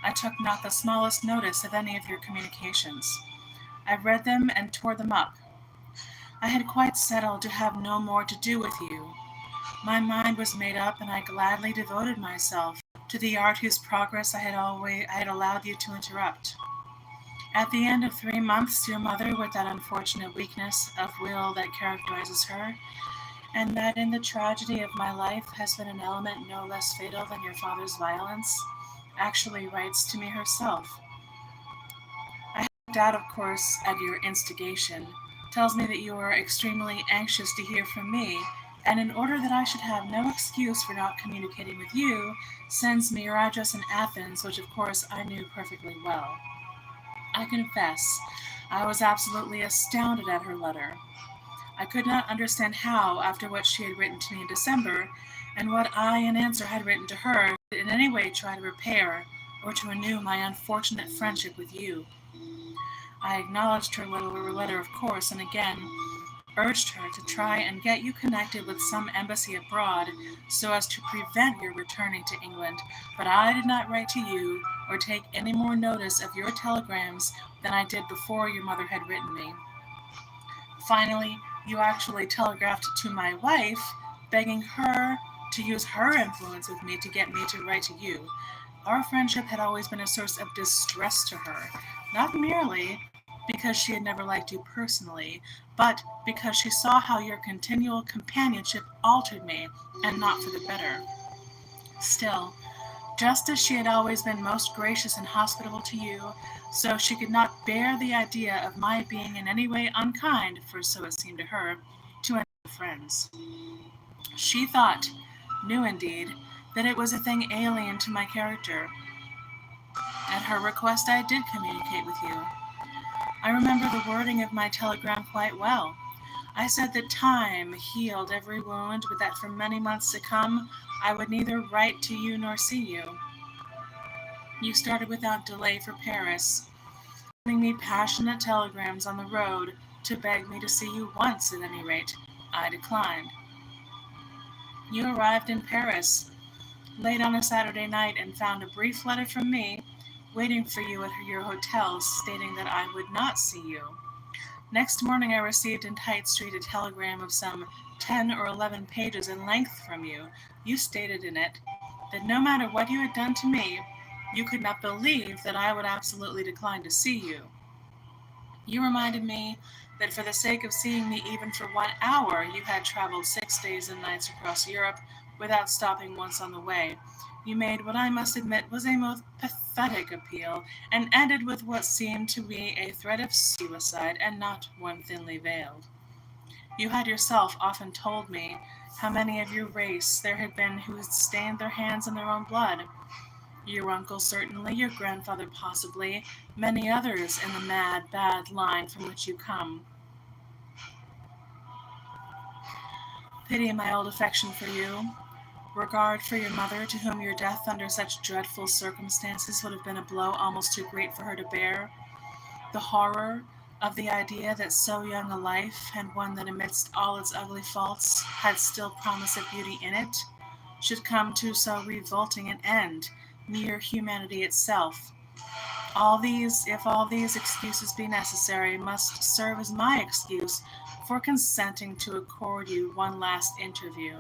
I took not the smallest notice of any of your communications. I read them and tore them up. I had quite settled to have no more to do with you. My mind was made up, and I gladly devoted myself to the art whose progress I had allowed you to interrupt. At the end of 3 months, your mother, with that unfortunate weakness of will that characterizes her, and that in the tragedy of my life has been an element no less fatal than your father's violence, actually writes to me herself. I have no doubt, of course, at your instigation, tells me that you are extremely anxious to hear from me, and in order that I should have no excuse for not communicating with you, sends me your address in Athens, which of course I knew perfectly well. I confess, I was absolutely astounded at her letter. I could not understand how, after what she had written to me in December, and what I in answer had written to her, could in any way try to repair or to renew my unfortunate friendship with you. I acknowledged her letter, of course, and again urged her to try and get you connected with some embassy abroad so as to prevent your returning to England, but I did not write to you or take any more notice of your telegrams than I did before your mother had written me. Finally, you actually telegraphed to my wife, begging her to use her influence with me to get me to write to you. Our friendship had always been a source of distress to her, not merely because she had never liked you personally, but because she saw how your continual companionship altered me, and not for the better. Still, just as she had always been most gracious and hospitable to you, so she could not bear the idea of my being in any way unkind, for so it seemed to her, to any of her friends. She thought, knew indeed, that it was a thing alien to my character. At her request I did communicate with you. I remember the wording of my telegram quite well. I said that time healed every wound, but that for many months to come I would neither write to you nor see you. You started without delay for Paris, sending me passionate telegrams on the road to beg me to see you once at any rate. I declined. You arrived in Paris late on a Saturday night and found a brief letter from me waiting for you at your hotel stating that I would not see you. Next morning I received in Tite Street a telegram of some 10 or 11 pages in length from you. You stated in it that no matter what you had done to me, you could not believe that I would absolutely decline to see you. You reminded me that for the sake of seeing me even for 1 hour, you had traveled 6 days and nights across Europe without stopping once on the way. You made what I must admit was a most pathetic appeal, and ended with what seemed to me a threat of suicide, and not one thinly veiled. You had yourself often told me how many of your race there had been who had stained their hands in their own blood. Your uncle certainly, your grandfather possibly, many others in the mad, bad line from which you come. Pity my old affection for you, regard for your mother, to whom your death under such dreadful circumstances would have been a blow almost too great for her to bear, the horror of the idea that so young a life, and one that amidst all its ugly faults had still promise of beauty in it, should come to so revolting an end, mere humanity itself. All these excuses be necessary, must serve as my excuse for consenting to accord you one last interview.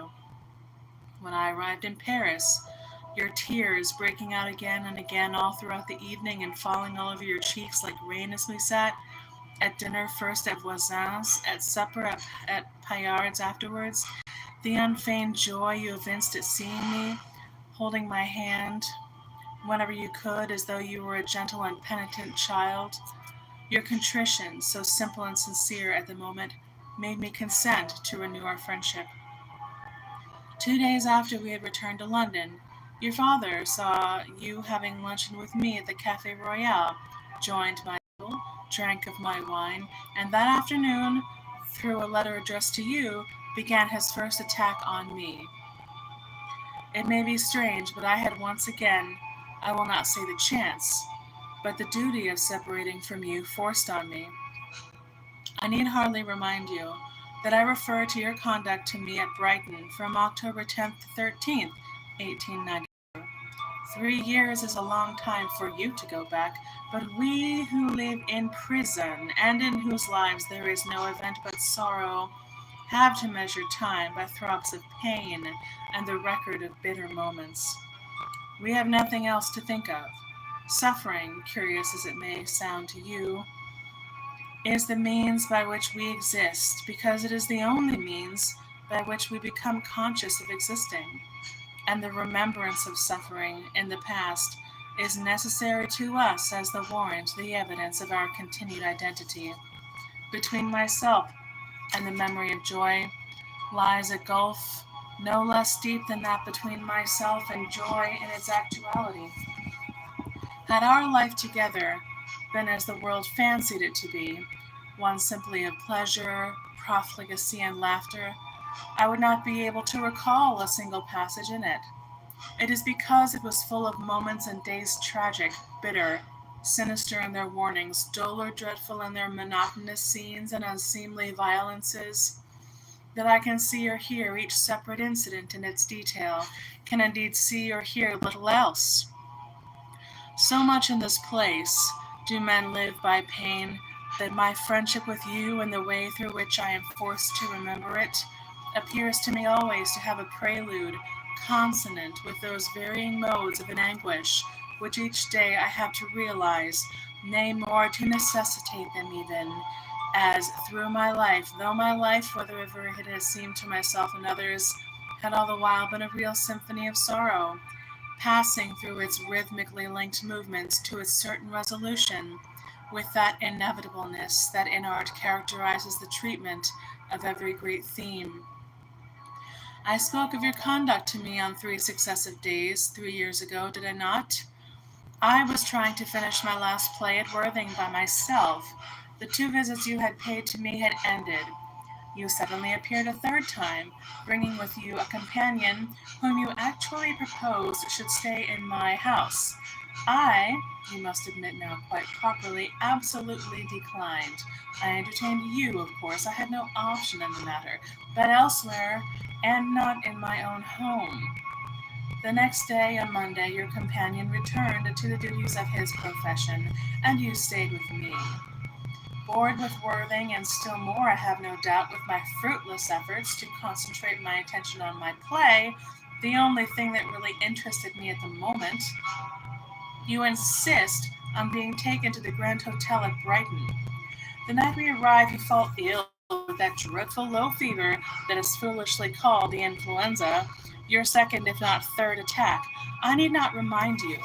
When I arrived in Paris, your tears breaking out again and again all throughout the evening and falling all over your cheeks like rain as we sat, at dinner first at Voisin's, at supper at Paillard's afterwards, the unfeigned joy you evinced at seeing me, holding my hand whenever you could, as though you were a gentle and penitent child, your contrition, so simple and sincere at the moment, made me consent to renew our friendship. 2 days after we had returned to London, your father saw you having luncheon with me at the Cafe Royal, joined my table, drank of my wine, and that afternoon, through a letter addressed to you, began his first attack on me. It may be strange, but I had once again, I will not say the chance, but the duty of separating from you forced on me. I need hardly remind you that I refer to your conduct to me at Brighton from October 10th to 13th, 1890. 3 years is a long time for you to go back, but we who live in prison and in whose lives there is no event but sorrow have to measure time by throbs of pain and the record of bitter moments. We have nothing else to think of. Suffering, curious as it may sound to you, is the means by which we exist because it is the only means by which we become conscious of existing. And the remembrance of suffering in the past is necessary to us as the warrant, the evidence of our continued identity. Between myself and the memory of joy lies a gulf no less deep than that between myself and joy in its actuality. Had our life together been as the world fancied it to be, one simply of pleasure, profligacy, and laughter, I would not be able to recall a single passage in it. It is because it was full of moments and days tragic, bitter, sinister in their warnings, dull or dreadful in their monotonous scenes and unseemly violences, that I can see or hear each separate incident in its detail, can indeed see or hear little else. So much in this place do men live by pain, that my friendship with you and the way through which I am forced to remember it appears to me always to have a prelude consonant with those varying modes of an anguish which each day I have to realize, nay more to necessitate them even, as through my life, though my life, whatever it has seemed to myself and others, had all the while been a real symphony of sorrow, passing through its rhythmically linked movements to its certain resolution, with that inevitableness that in art characterizes the treatment of every great theme. I spoke of your conduct to me on 3 successive days, 3 years ago, did I not? I was trying to finish my last play at Worthing by myself. The 2 visits you had paid to me had ended. You suddenly appeared a third time, bringing with you a companion whom you actually proposed should stay in my house. I, you must admit now quite properly, absolutely declined. I entertained you, of course, I had no option in the matter, but elsewhere, and not in my own home. The next day, on Monday, your companion returned to the duties of his profession, and you stayed with me. Bored with Worthing, and still more, I have no doubt, with my fruitless efforts to concentrate my attention on my play, the only thing that really interested me at the moment, you insist on being taken to the Grand Hotel at Brighton. The night we arrived, you felt ill with that dreadful low fever that is foolishly called the influenza, your second, if not third, attack. I need not remind you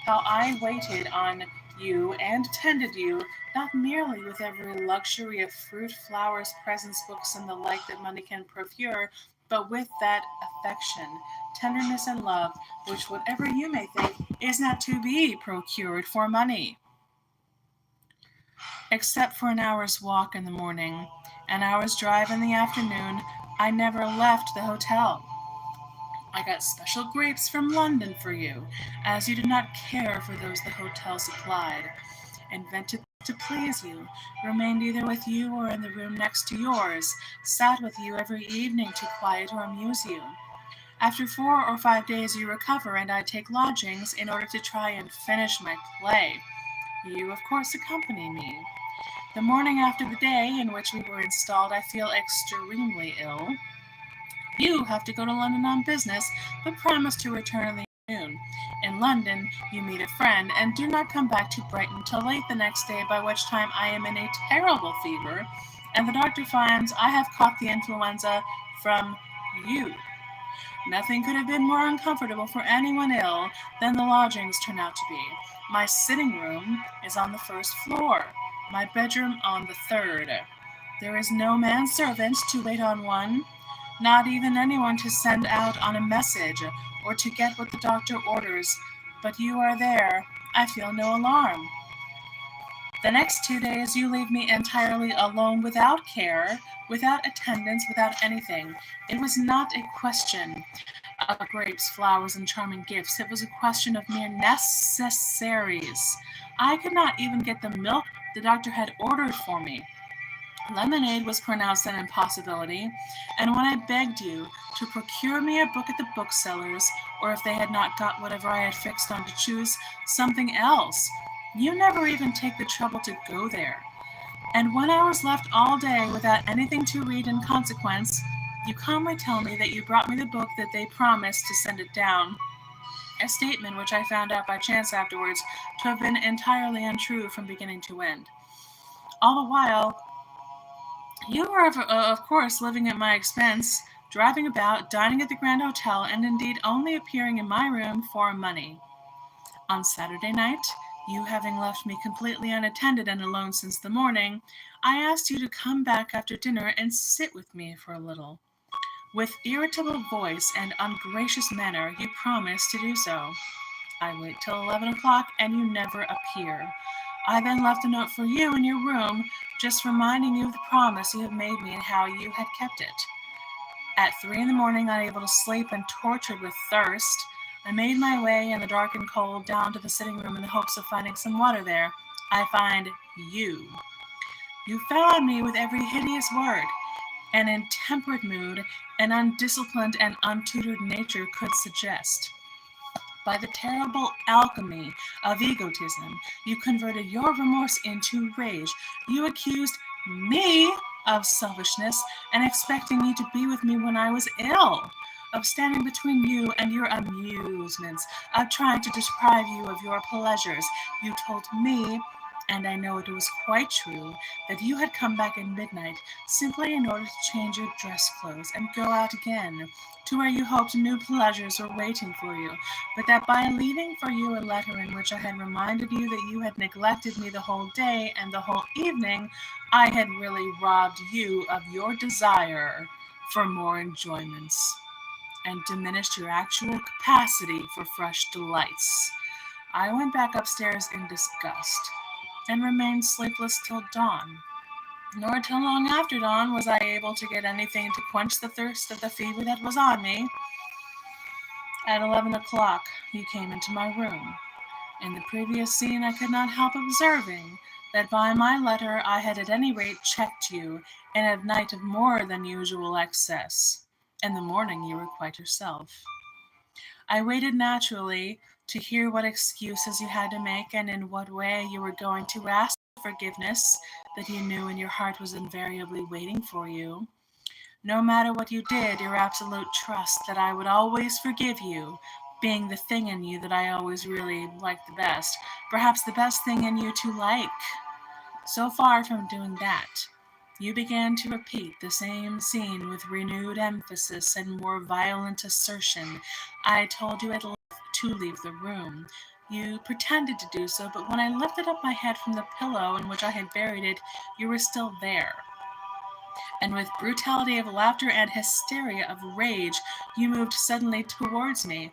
how I waited on you and tended you, not merely with every luxury of fruit, flowers, presents, books, and the like that money can procure, but with that affection, tenderness, and love which, whatever you may think, is not to be procured for money. Except for an hour's walk in the morning, an hour's drive in the afternoon, I never left the hotel. I got special grapes from London for you, as you did not care for those the hotel supplied. Invented to please you, remained either with you or in the room next to yours, sat with you every evening to quiet or amuse you. After 4 or 5 days you recover, and I take lodgings in order to try and finish my play. You, of course, accompany me. The morning after the day in which we were installed, I feel extremely ill. You have to go to London on business, but promise to return in the afternoon. In London, you meet a friend, and do not come back to Brighton till late the next day, by which time I am in a terrible fever, and the doctor finds I have caught the influenza from you. Nothing could have been more uncomfortable for anyone ill than the lodgings turn out to be. My sitting room is on the first floor, my bedroom on the third. There is no manservant to wait on one, not even anyone to send out on a message or to get what the doctor orders, but you are there. I feel no alarm. The next 2 days you leave me entirely alone, without care, without attendance, without anything. It was not a question of grapes, flowers, and charming gifts. It was a question of mere necessaries. I could not even get the milk the doctor had ordered for me. Lemonade was pronounced an impossibility, and when I begged you to procure me a book at the booksellers, or if they had not got whatever I had fixed on to choose something else, you never even take the trouble to go there. And when I was left all day without anything to read in consequence, you calmly tell me that you brought me the book that they promised to send it down, a statement which I found out by chance afterwards to have been entirely untrue from beginning to end. All the while, you were, of course, living at my expense, driving about, dining at the Grand Hotel, and indeed only appearing in my room for money. On Saturday night, you having left me completely unattended and alone since the morning, I asked you to come back after dinner and sit with me for a little. With irritable voice and ungracious manner, you promised to do so. I wait till 11 o'clock and you never appear. I then left a note for you in your room, just reminding you of the promise you had made me and how you had kept it. At 3 in the morning, unable to sleep and tortured with thirst, I made my way in the dark and cold down to the sitting room in the hopes of finding some water there. I find you. You fell on me with every hideous word. An intemperate mood, an undisciplined and untutored nature could suggest. By the terrible alchemy of egotism, you converted your remorse into rage. You accused me of selfishness and expecting me to be with me when I was ill, of standing between you and your amusements, of trying to deprive you of your pleasures. You told me, and I know it was quite true, that you had come back at midnight simply in order to change your dress clothes and go out again to where you hoped new pleasures were waiting for you, but that by leaving for you a letter in which I had reminded you that you had neglected me the whole day and the whole evening, I had really robbed you of your desire for more enjoyments and diminished your actual capacity for fresh delights. I went back upstairs in disgust and remained sleepless till dawn. Nor till long after dawn was I able to get anything to quench the thirst of the fever that was on me. At 11 o'clock, you came into my room. In the previous scene, I could not help observing that by my letter I had at any rate checked you in a night of more than usual excess. In the morning, you were quite yourself. I waited naturally to hear what excuses you had to make and in what way you were going to ask forgiveness that you knew in your heart was invariably waiting for you. No matter what you did, your absolute trust that I would always forgive you, being the thing in you that I always really liked the best, perhaps the best thing in you to like. So far from doing that, you began to repeat the same scene with renewed emphasis and more violent assertion. I told you at length to leave the room. You pretended to do so, but when I lifted up my head from the pillow in which I had buried it, you were still there. And with brutality of laughter and hysteria of rage, you moved suddenly towards me.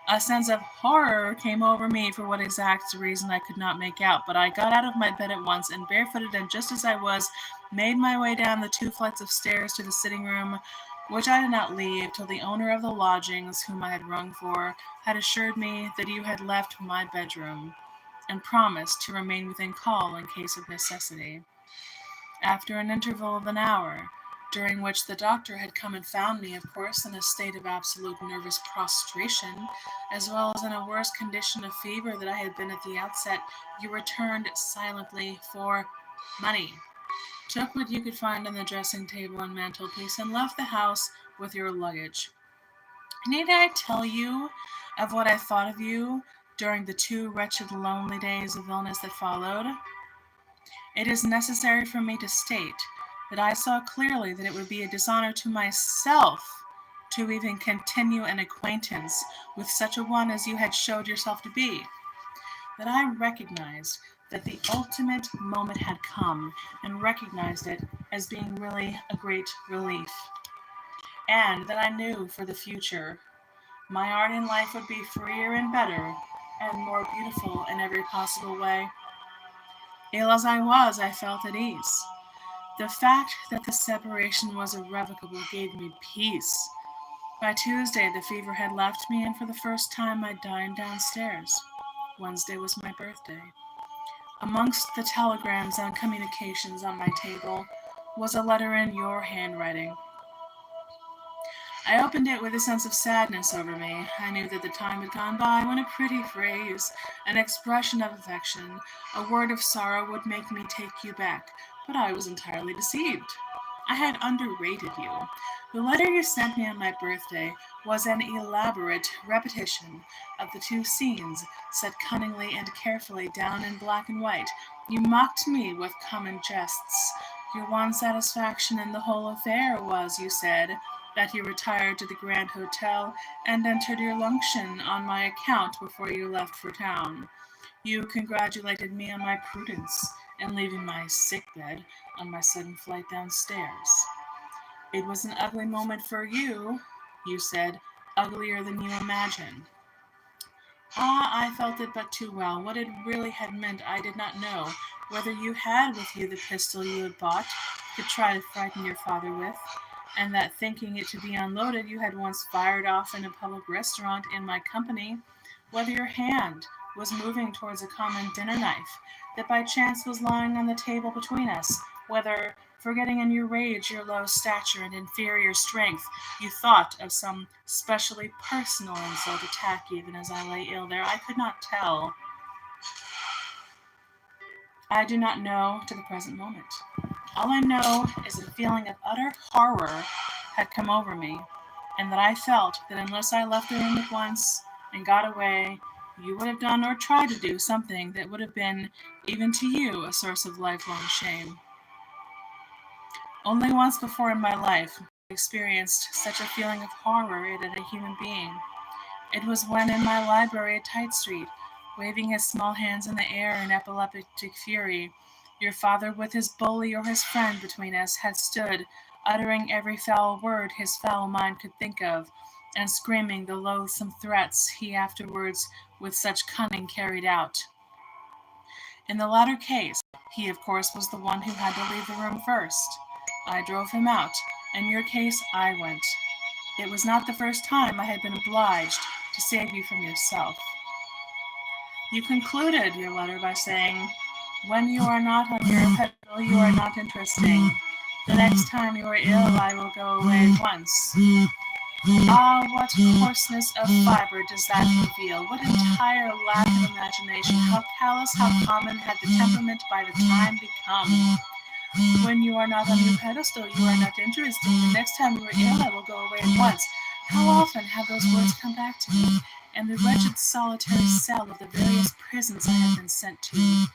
A sense of horror came over me for what exact reason I could not make out, but I got out of my bed at once and barefooted and just as I was, made my way down the 2 flights of stairs to the sitting room, which I did not leave till the owner of the lodgings, whom I had rung for, had assured me that you had left my bedroom, and promised to remain within call in case of necessity. After an interval of an hour, during which the doctor had come and found me, of course, in a state of absolute nervous prostration, as well as in a worse condition of fever than I had been at the outset, you returned silently for money, took what you could find on the dressing table and mantelpiece, and left the house with your luggage. Need I tell you of what I thought of you during the 2 wretched, lonely days of illness that followed? It is necessary for me to state that I saw clearly that it would be a dishonor to myself to even continue an acquaintance with such a one as you had showed yourself to be, that I recognized that the ultimate moment had come, and recognized it as being really a great relief, and that I knew for the future my art in life would be freer and better, and more beautiful in every possible way. Ill as I was, I felt at ease. The fact that the separation was irrevocable gave me peace. By Tuesday, the fever had left me, and for the first time I dined downstairs. Wednesday was my birthday. Amongst the telegrams and communications on my table, was a letter in your handwriting. I opened it with a sense of sadness over me. I knew that the time had gone by when a pretty phrase, an expression of affection, a word of sorrow would make me take you back, but I was entirely deceived. I had underrated you. The letter you sent me on my birthday was an elaborate repetition of the two scenes, set cunningly and carefully down in black and white. You mocked me with common jests. Your one satisfaction in the whole affair was, you said, that you retired to the Grand Hotel and entered your luncheon on my account before you left for town. You congratulated me on my prudence in leaving my sick bed on my sudden flight downstairs. It was an ugly moment for you said, uglier than you imagine. Ah, I felt it but too well. What it really had meant I did not know. Whether you had with you the pistol you had bought to try to frighten your father with, and that thinking it to be unloaded you had once fired off in a public restaurant in my company, whether your hand was moving towards a common dinner knife that by chance was lying on the table between us, whether, forgetting in your rage your low stature and inferior strength, you thought of some specially personal insult attack even as I lay ill there, I could not tell. I do not know to the present moment. All I know is that a feeling of utter horror had come over me, and that I felt that unless I left the room at once and got away, you would have done or tried to do something that would have been, even to you, a source of lifelong shame. Only once before in my life I experienced such a feeling of horror at a human being. It was when in my library at Tite Street, waving his small hands in the air in epileptic fury, your father with his bully or his friend between us had stood, uttering every foul word his foul mind could think of, and screaming the loathsome threats he afterwards with such cunning carried out. In the latter case, he of course was the one who had to leave the room first. I drove him out. In your case, I went. It was not the first time I had been obliged to save you from yourself. You concluded your letter by saying, when you are not on your pedestal, you are not interesting. The next time you are ill, I will go away at once. Ah, what coarseness of fibre does that reveal? What entire lack of imagination? How callous, how common had the temperament by the time become? When you are not on your pedestal, you are not interesting. The next time you are ill, I will go away at once. How often have those words come back to me, in the wretched solitary cell of the various prisons I have been sent to?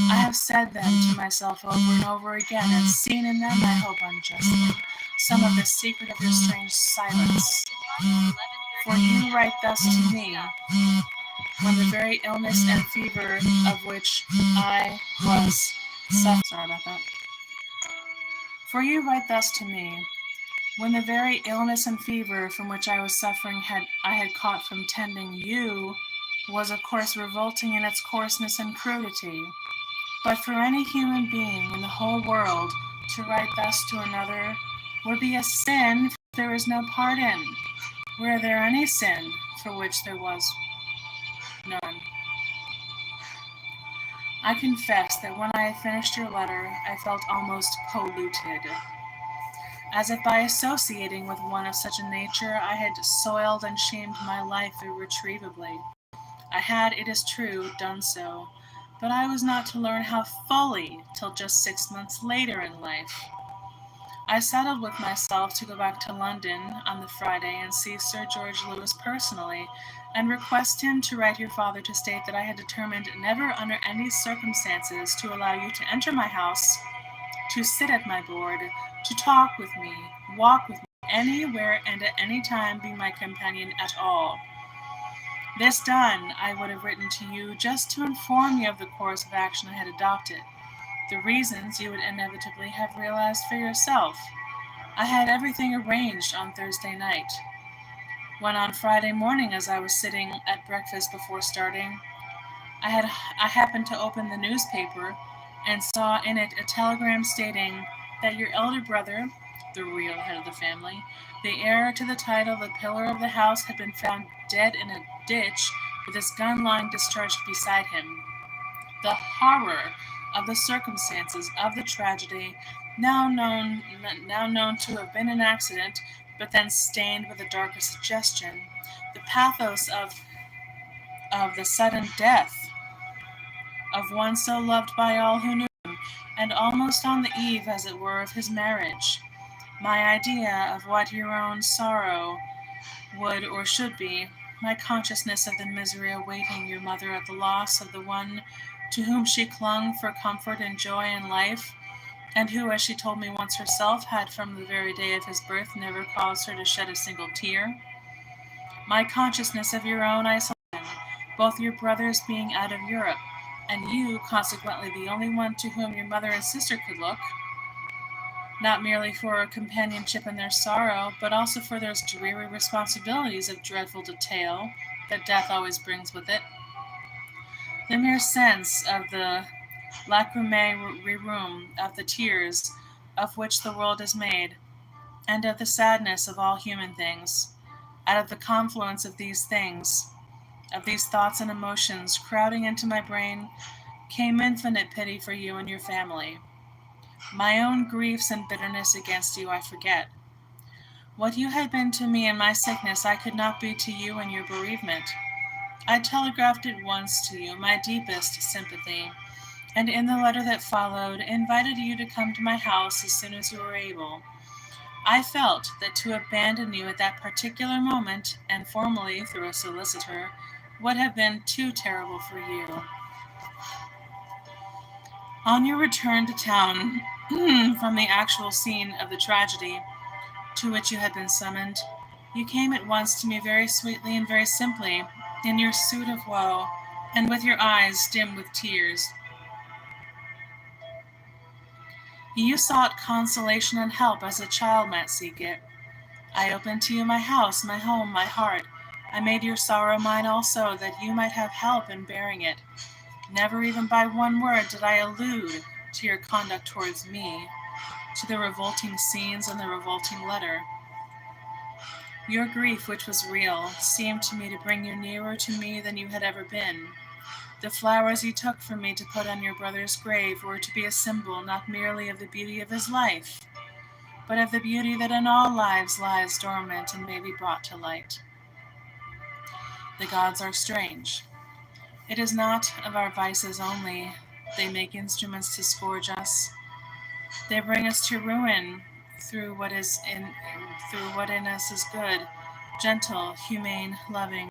I have said them to myself over and over again, and seen in them, I hope unjustly, some of the secret of your strange silence. For you write thus to me, when the very illness and fever of which I was suffering. Sorry about that. For you write thus to me, when the very illness and fever from which I was suffering I had caught from tending you was of course revolting in its coarseness and crudity. But for any human being in the whole world to write thus to another would be a sin for which there is no pardon. Were there any sin for which there was none? I confess that when I had finished your letter, I felt almost polluted. As if by associating with one of such a nature, I had soiled and shamed my life irretrievably. I had, it is true, done so, but I was not to learn how fully till just 6 months later in life. I settled with myself to go back to London on the Friday and see Sir George Lewis personally, and request him to write your father to state that I had determined never under any circumstances to allow you to enter my house, to sit at my board, to talk with me, walk with me, anywhere and at any time be my companion at all. This done, I would have written to you just to inform you of the course of action I had adopted. The reasons you would inevitably have realized for yourself. I had everything arranged on Thursday night, when on Friday morning, as I was sitting at breakfast before starting, I happened to open the newspaper and saw in it a telegram stating that your elder brother, the real head of the family, the heir to the title, the pillar of the house, had been found dead in a ditch with his gun lying discharged beside him. The horror of the circumstances of the tragedy now known, now known to have been an accident, but then stained with a darker suggestion, the pathos of the sudden death of one so loved by all who knew him, and almost on the eve, as it were, of his marriage. My idea of what your own sorrow would or should be, my consciousness of the misery awaiting your mother at the loss of the one to whom she clung for comfort and joy in life, and who, as she told me once herself, had from the very day of his birth never caused her to shed a single tear. My consciousness of your own isolation, both your brothers being out of Europe, and you, consequently, the only one to whom your mother and sister could look, not merely for companionship in their sorrow, but also for those dreary responsibilities of dreadful detail that death always brings with it. The mere sense of the lacrimae rerum, of the tears of which the world is made, and of the sadness of all human things, out of the confluence of these things, of these thoughts and emotions crowding into my brain, came infinite pity for you and your family. My own griefs and bitterness against you I forget. What you had been to me in my sickness I could not be to you in your bereavement. I telegraphed at once to you my deepest sympathy, and in the letter that followed invited you to come to my house as soon as you were able. I felt that to abandon you at that particular moment, and formally through a solicitor, would have been too terrible for you. On your return to town from the actual scene of the tragedy to which you had been summoned, you came at once to me very sweetly and very simply, in your suit of woe, and with your eyes dim with tears. You sought consolation and help as a child might seek it. I opened to you my house, my home, my heart. I made your sorrow mine also, that you might have help in bearing it. Never even by one word did I allude to your conduct towards me, to the revolting scenes and the revolting letter. Your grief, which was real, seemed to me to bring you nearer to me than you had ever been. The flowers you took from me to put on your brother's grave were to be a symbol not merely of the beauty of his life, but of the beauty that in all lives lies dormant and may be brought to light. The gods are strange. It is not of our vices only they make instruments to scourge us. They bring us to ruin through what in us is good, gentle, humane, loving.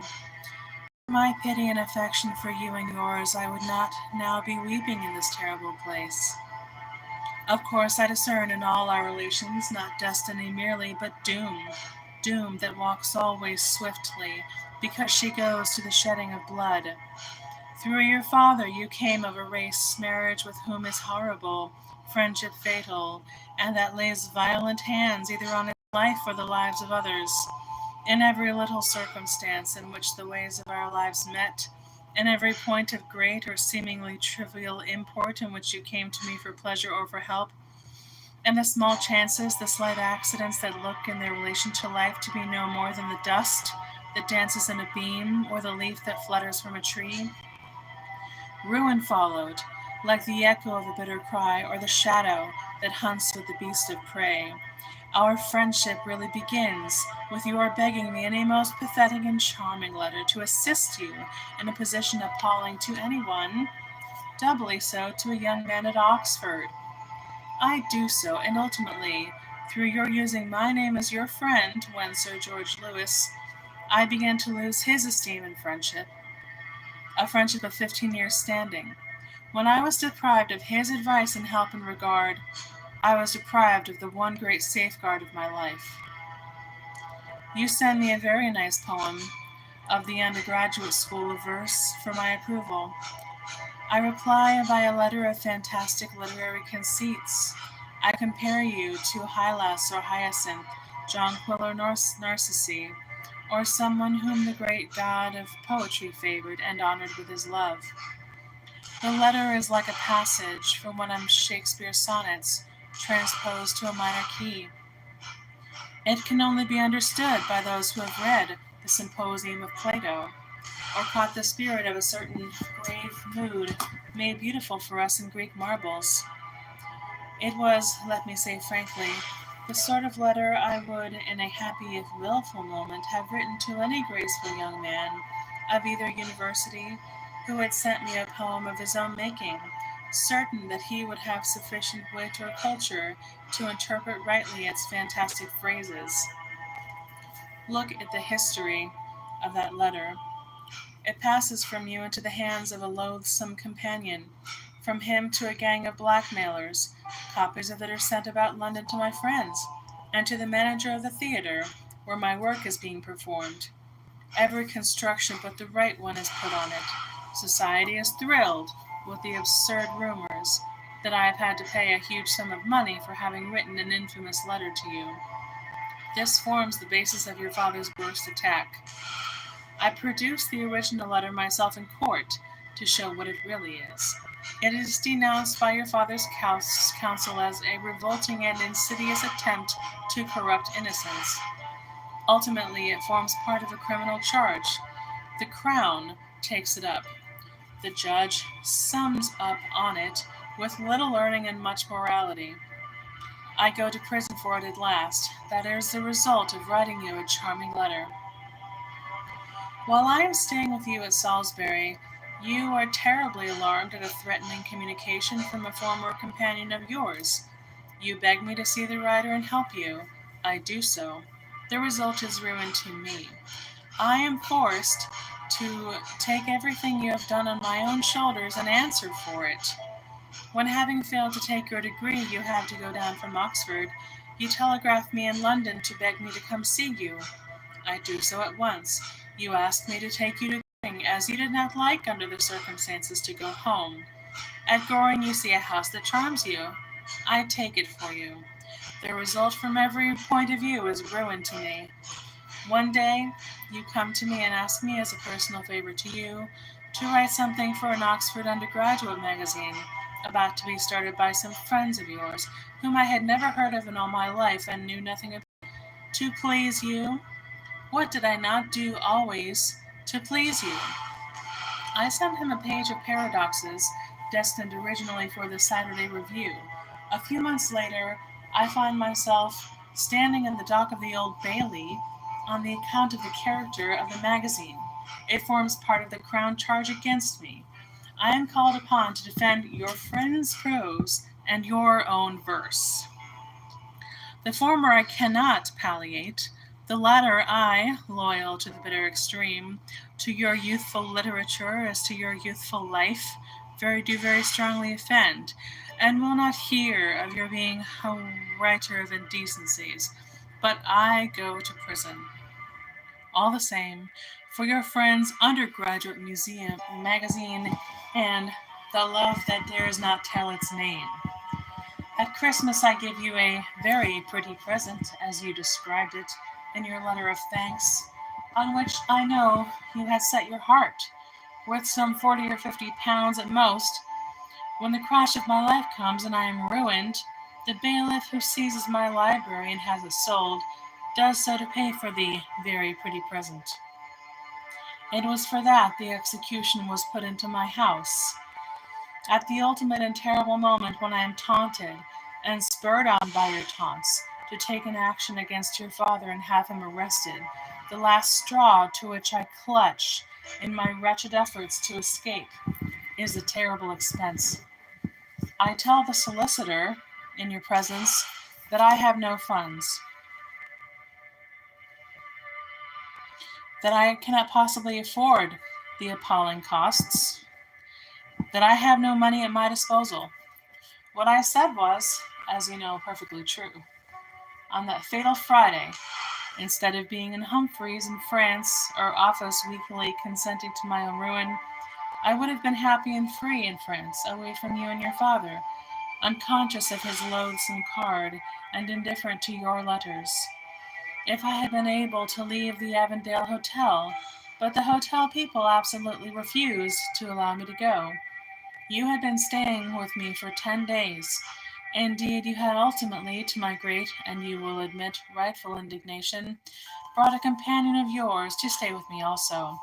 For my pity and affection for you and yours, I would not now be weeping in this terrible place. Of course, I discern in all our relations not destiny merely, but doom, doom that walks always swiftly, because she goes to the shedding of blood. Through your father you came of a race marriage with whom is horrible, friendship fatal, and that lays violent hands either on its life or the lives of others. In every little circumstance in which the ways of our lives met, in every point of great or seemingly trivial import in which you came to me for pleasure or for help, and the small chances, the slight accidents that look in their relation to life to be no more than the dust that dances in a beam or the leaf that flutters from a tree, ruin followed, like the echo of a bitter cry or the shadow that hunts with the beast of prey. Our friendship really begins with your begging me in a most pathetic and charming letter to assist you in a position appalling to anyone, doubly so to a young man at Oxford. I do so, and ultimately, through your using my name as your friend when Sir George Lewis, I began to lose his esteem and friendship, a friendship of 15 years' standing. When I was deprived of his advice and help and regard, I was deprived of the one great safeguard of my life. You send me a very nice poem of the undergraduate school of verse for my approval. I reply by a letter of fantastic literary conceits. I compare you to Hylas or Hyacinth, Jonquil or Narcissi, or someone whom the great god of poetry favored and honored with his love. The letter is like a passage from one of Shakespeare's sonnets, transposed to a minor key. It can only be understood by those who have read the Symposium of Plato, or caught the spirit of a certain grave mood made beautiful for us in Greek marbles. It was, let me say frankly, the sort of letter I would, in a happy if wilful moment, have written to any graceful young man of either university who had sent me a poem of his own making, certain that he would have sufficient wit or culture to interpret rightly its fantastic phrases. Look at the history of that letter. It passes from you into the hands of a loathsome companion, from him to a gang of blackmailers. Copies of it are sent about London to my friends, and to the manager of the theatre where my work is being performed. Every construction but the right one is put on it. Society is thrilled with the absurd rumors that I have had to pay a huge sum of money for having written an infamous letter to you. This forms the basis of your father's worst attack. I produced the original letter myself in court to show what it really is. It is denounced by your father's counsel as a revolting and insidious attempt to corrupt innocence. Ultimately, it forms part of a criminal charge. The Crown takes it up. The judge sums up on it with little learning and much morality. I go to prison for it at last. That is the result of writing you a charming letter. While I am staying with you at Salisbury, you are terribly alarmed at a threatening communication from a former companion of yours. You beg me to see the writer and help you. I do so. The result is ruin to me. I am forced to take everything you have done on my own shoulders and answer for it. When, having failed to take your degree, you had to go down from Oxford, you telegraphed me in London to beg me to come see you. I do so at once. You asked me to take you to Goring, as you did not like, under the circumstances, to go home. At Goring you see a house that charms you. I take it for you. The result from every point of view is ruin to me. One day you come to me and ask me, as a personal favor to you, to write something for an Oxford undergraduate magazine, about to be started by some friends of yours, whom I had never heard of in all my life and knew nothing about. To please you? What did I not do always to please you? I sent him a page of paradoxes destined originally for the Saturday Review. A few months later, I find myself standing in the dock of the Old Bailey on the account of the character of the magazine. It forms part of the Crown charge against me. I am called upon to defend your friend's prose and your own verse. The former I cannot palliate, the latter I, loyal to the bitter extreme, to your youthful literature as to your youthful life, very strongly offend, and will not hear of your being a writer of indecencies. But I go to prison. All the same, for your friend's undergraduate museum magazine and the love that dares not tell its name. At Christmas I give you a very pretty present, as you described it in your letter of thanks, on which I know you had set your heart, worth some 40 or 50 pounds at most. When the crash of my life comes and I am ruined, the bailiff who seizes my library and has it sold does so to pay for the very pretty present. It was for that the execution was put into my house. At the ultimate and terrible moment when I am taunted and spurred on by your taunts to take an action against your father and have him arrested, the last straw to which I clutch in my wretched efforts to escape is a terrible expense. I tell the solicitor, in your presence, that I have no funds, that I cannot possibly afford the appalling costs, that I have no money at my disposal. What I said was, as you know, perfectly true. On that fatal Friday, instead of being in Humphreys in France or office weakly consenting to my own ruin, I would have been happy and free in France, away from you and your father, unconscious of his loathsome card and indifferent to your letters. If I had been able to leave the Avondale Hotel, but the hotel people absolutely refused to allow me to go. You had been staying with me for 10 days. Indeed, you had ultimately, to my great, and you will admit, rightful indignation, brought a companion of yours to stay with me also.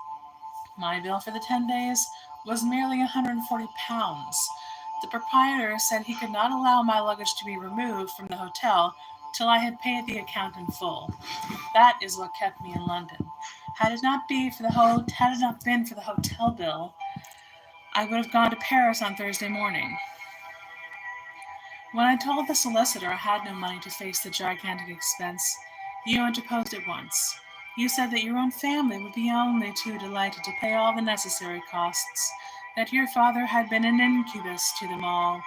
My bill for the 10 days was merely £140, The proprietor said he could not allow my luggage to be removed from the hotel till I had paid the account in full. That is what kept me in London. Had it not been for the hotel bill, I would have gone to Paris on Thursday morning. When I told the solicitor I had no money to face the gigantic expense, you interposed at once. You said that your own family would be only too delighted to pay all the necessary costs, that your father had been an incubus to them all,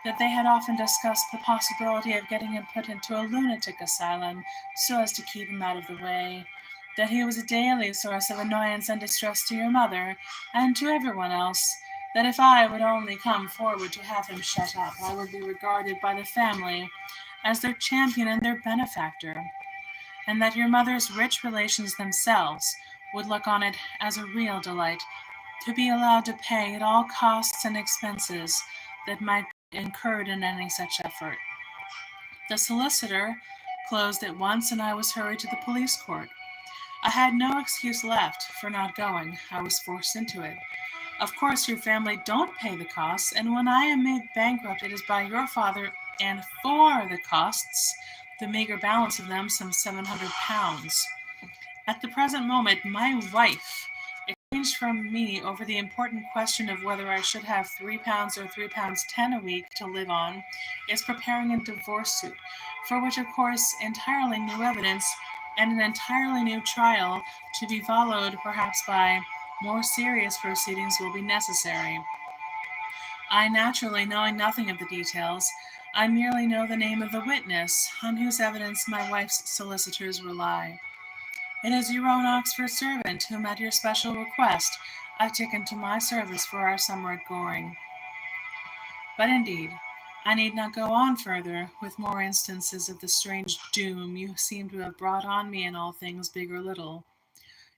that they had often discussed the possibility of getting him put into a lunatic asylum so as to keep him out of the way, that he was a daily source of annoyance and distress to your mother and to everyone else, that if I would only come forward to have him shut up, I would be regarded by the family as their champion and their benefactor, and that your mother's rich relations themselves would look on it as a real delight to be allowed to pay at all costs and expenses that might be incurred in any such effort. The solicitor closed at once, and I was hurried to the police court. I had no excuse left for not going. I was forced into it. Of course, your family don't pay the costs, and when I am made bankrupt, it is by your father, and for the costs, the meager balance of them, some £700. At the present moment, my wife, exchanged from me over the important question of whether I should have £3 or £3.10 a week to live on, is preparing a divorce suit, for which, of course, entirely new evidence and an entirely new trial, to be followed perhaps by more serious proceedings, will be necessary. I, naturally knowing nothing of the details, I merely know the name of the witness on whose evidence my wife's solicitors rely. It is your own Oxford servant whom, at your special request, I've taken to my service for our summer at Goring. But indeed, I need not go on further with more instances of the strange doom you seem to have brought on me in all things, big or little.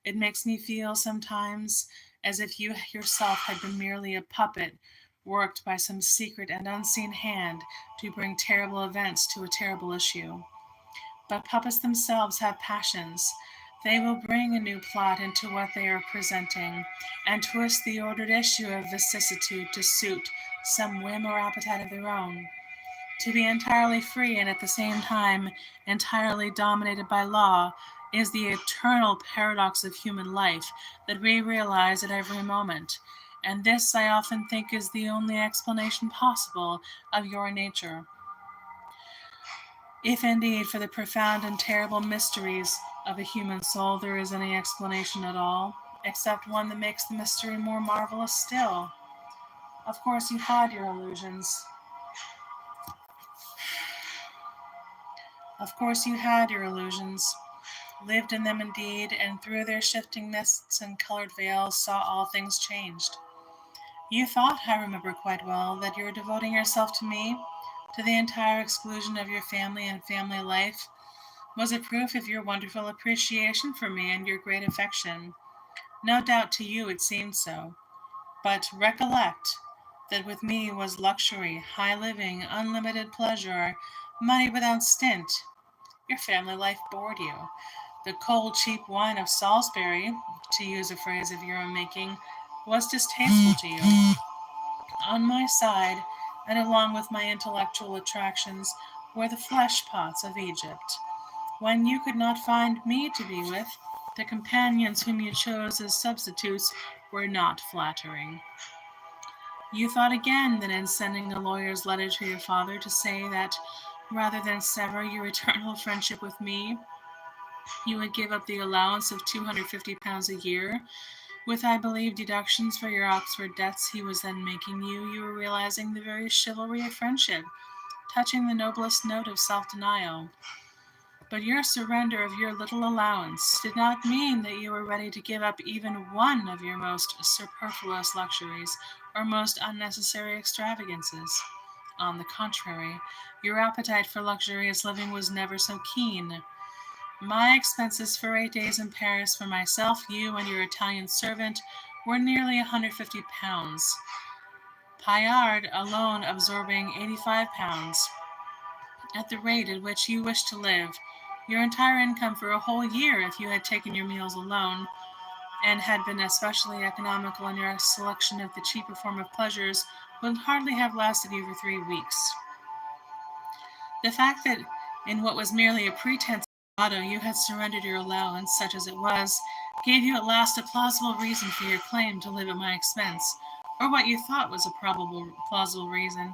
It makes me feel sometimes as if you yourself had been merely a puppet worked by some secret and unseen hand to bring terrible events to a terrible issue. But puppets themselves have passions. They will bring a new plot into what they are presenting, and twist the ordered issue of vicissitude to suit some whim or appetite of their own. To be entirely free and at the same time entirely dominated by law is the eternal paradox of human life that we realize at every moment, and this I often think is the only explanation possible of your nature. If indeed for the profound and terrible mysteries of a human soul there is any explanation at all, except one that makes the mystery more marvelous still. Of course you had your illusions. Of course you had your illusions, lived in them indeed, and through their shifting mists and colored veils saw all things changed. You thought, I remember quite well, that you were devoting yourself to me, to the entire exclusion of your family and family life, was a proof of your wonderful appreciation for me and your great affection. No doubt to you it seemed so. But recollect that with me was luxury, high living, unlimited pleasure, money without stint. Your family life bored you. The cold, cheap wine of Salisbury, to use a phrase of your own making, was distasteful to you. On my side, and along with my intellectual attractions, were the flesh pots of Egypt. When you could not find me to be with, the companions whom you chose as substitutes were not flattering. You thought again that in sending a lawyer's letter to your father to say that, rather than sever your eternal friendship with me, you would give up the allowance of £250 a year, with, I believe, deductions for your Oxford debts he was then making you were realizing the very chivalry of friendship, touching the noblest note of self-denial. But your surrender of your little allowance did not mean that you were ready to give up even one of your most superfluous luxuries or most unnecessary extravagances. On the contrary, your appetite for luxurious living was never so keen. My expenses for 8 days in Paris for myself, you, and your Italian servant were nearly £150, Paillard alone absorbing £85. At the rate at which you wish to live, your entire income for a whole year, if you had taken your meals alone, and had been especially economical in your selection of the cheaper form of pleasures, would hardly have lasted you for 3 weeks. The fact that in what was merely a pretense of auto you had surrendered your allowance, such as it was, gave you at last a plausible reason for your claim to live at my expense, or what you thought was a plausible reason,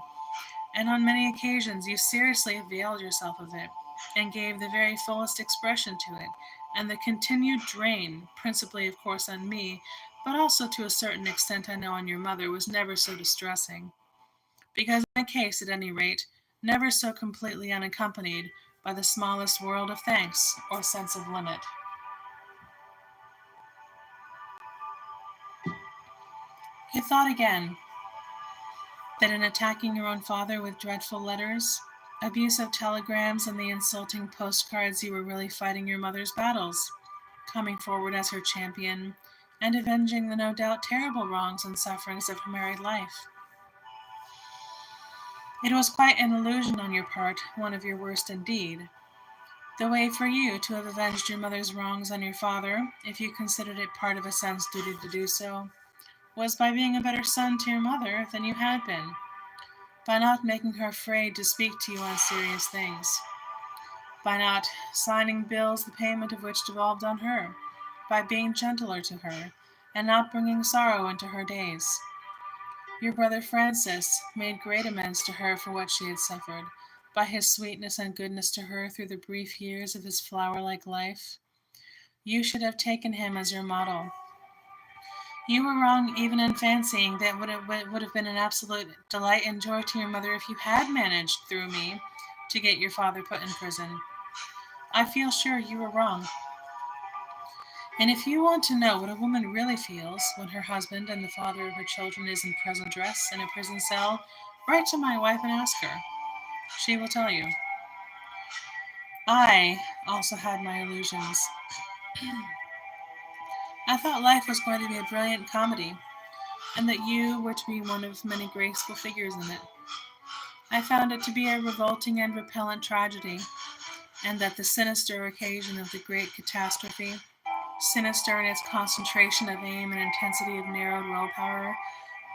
and on many occasions you seriously availed yourself of it, and gave the very fullest expression to it, and the continued drain, principally of course on me, but also to a certain extent I know on your mother, was never so distressing, because in my case, at any rate, never so completely unaccompanied by the smallest world of thanks or sense of limit. He thought again that in attacking your own father with dreadful letters, abusive telegrams, and the insulting postcards, you were really fighting your mother's battles, coming forward as her champion, and avenging the no doubt terrible wrongs and sufferings of her married life. It was quite an illusion on your part, one of your worst indeed. The way for you to have avenged your mother's wrongs on your father, if you considered it part of a son's duty to do so, was by being a better son to your mother than you had been, by not making her afraid to speak to you on serious things, by not signing bills the payment of which devolved on her, by being gentler to her, and not bringing sorrow into her days. Your brother Francis made great amends to her for what she had suffered, by his sweetness and goodness to her through the brief years of his flower-like life. You should have taken him as your model. You were wrong even in fancying that it would have been an absolute delight and joy to your mother if you had managed, through me, to get your father put in prison. I feel sure you were wrong. And if you want to know what a woman really feels when her husband and the father of her children is in prison dress in a prison cell, write to my wife and ask her. She will tell you. I also had my illusions. I thought life was going to be a brilliant comedy, and that you were to be one of many graceful figures in it. I found it to be a revolting and repellent tragedy, and that the sinister occasion of the great catastrophe, sinister in its concentration of aim and intensity of narrowed willpower,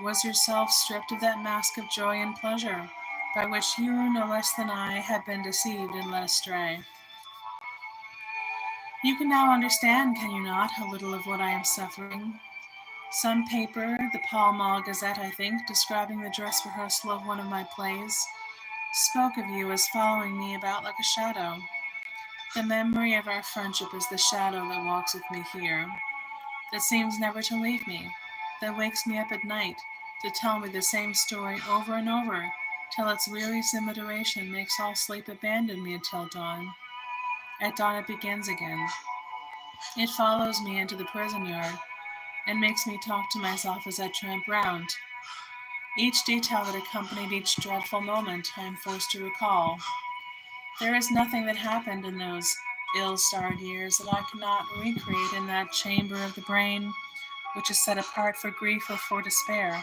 was yourself stripped of that mask of joy and pleasure by which you, no less than I, had been deceived and led astray. You can now understand, can you not, a little of what I am suffering? Some paper, the Pall Mall Gazette, I think, describing the dress rehearsal of one of my plays, spoke of you as following me about like a shadow. The memory of our friendship is the shadow that walks with me here, that seems never to leave me, that wakes me up at night to tell me the same story over and over, till its wearisome iteration makes all sleep abandon me until dawn. At dawn it begins again. It follows me into the prison yard, and makes me talk to myself as I tramp round. Each detail that accompanied each dreadful moment I am forced to recall. There is nothing that happened in those ill-starred years that I cannot recreate in that chamber of the brain which is set apart for grief or for despair.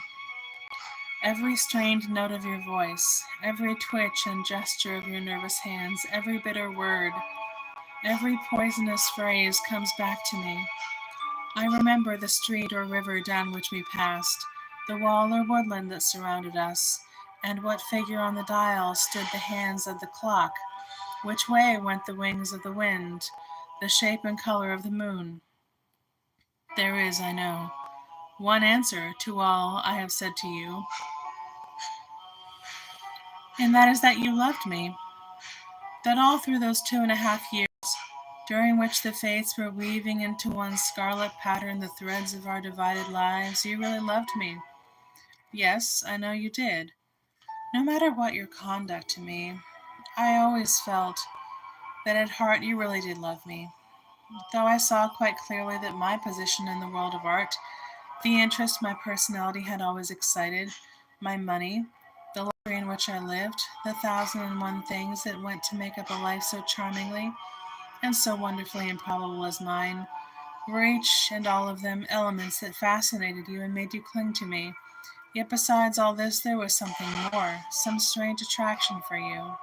Every strained note of your voice, every twitch and gesture of your nervous hands, every bitter word, every poisonous phrase comes back to me. I remember the street or river down which we passed, the wall or woodland that surrounded us, and what figure on the dial stood the hands of the clock, which way went the wings of the wind, the shape and color of the moon. There is, I know, one answer to all I have said to you, and that is that you loved me, that all through those 2.5 years, during which the fates were weaving into one scarlet pattern the threads of our divided lives, you really loved me. Yes, I know you did. No matter what your conduct to me, I always felt that at heart you really did love me, though I saw quite clearly that my position in the world of art, the interest my personality had always excited, my money, the luxury in which I lived, the 1,001 things that went to make up a life so charmingly and so wonderfully improbable as mine, were each and all of them elements that fascinated you and made you cling to me. Yet besides all this, there was something more, some strange attraction for you.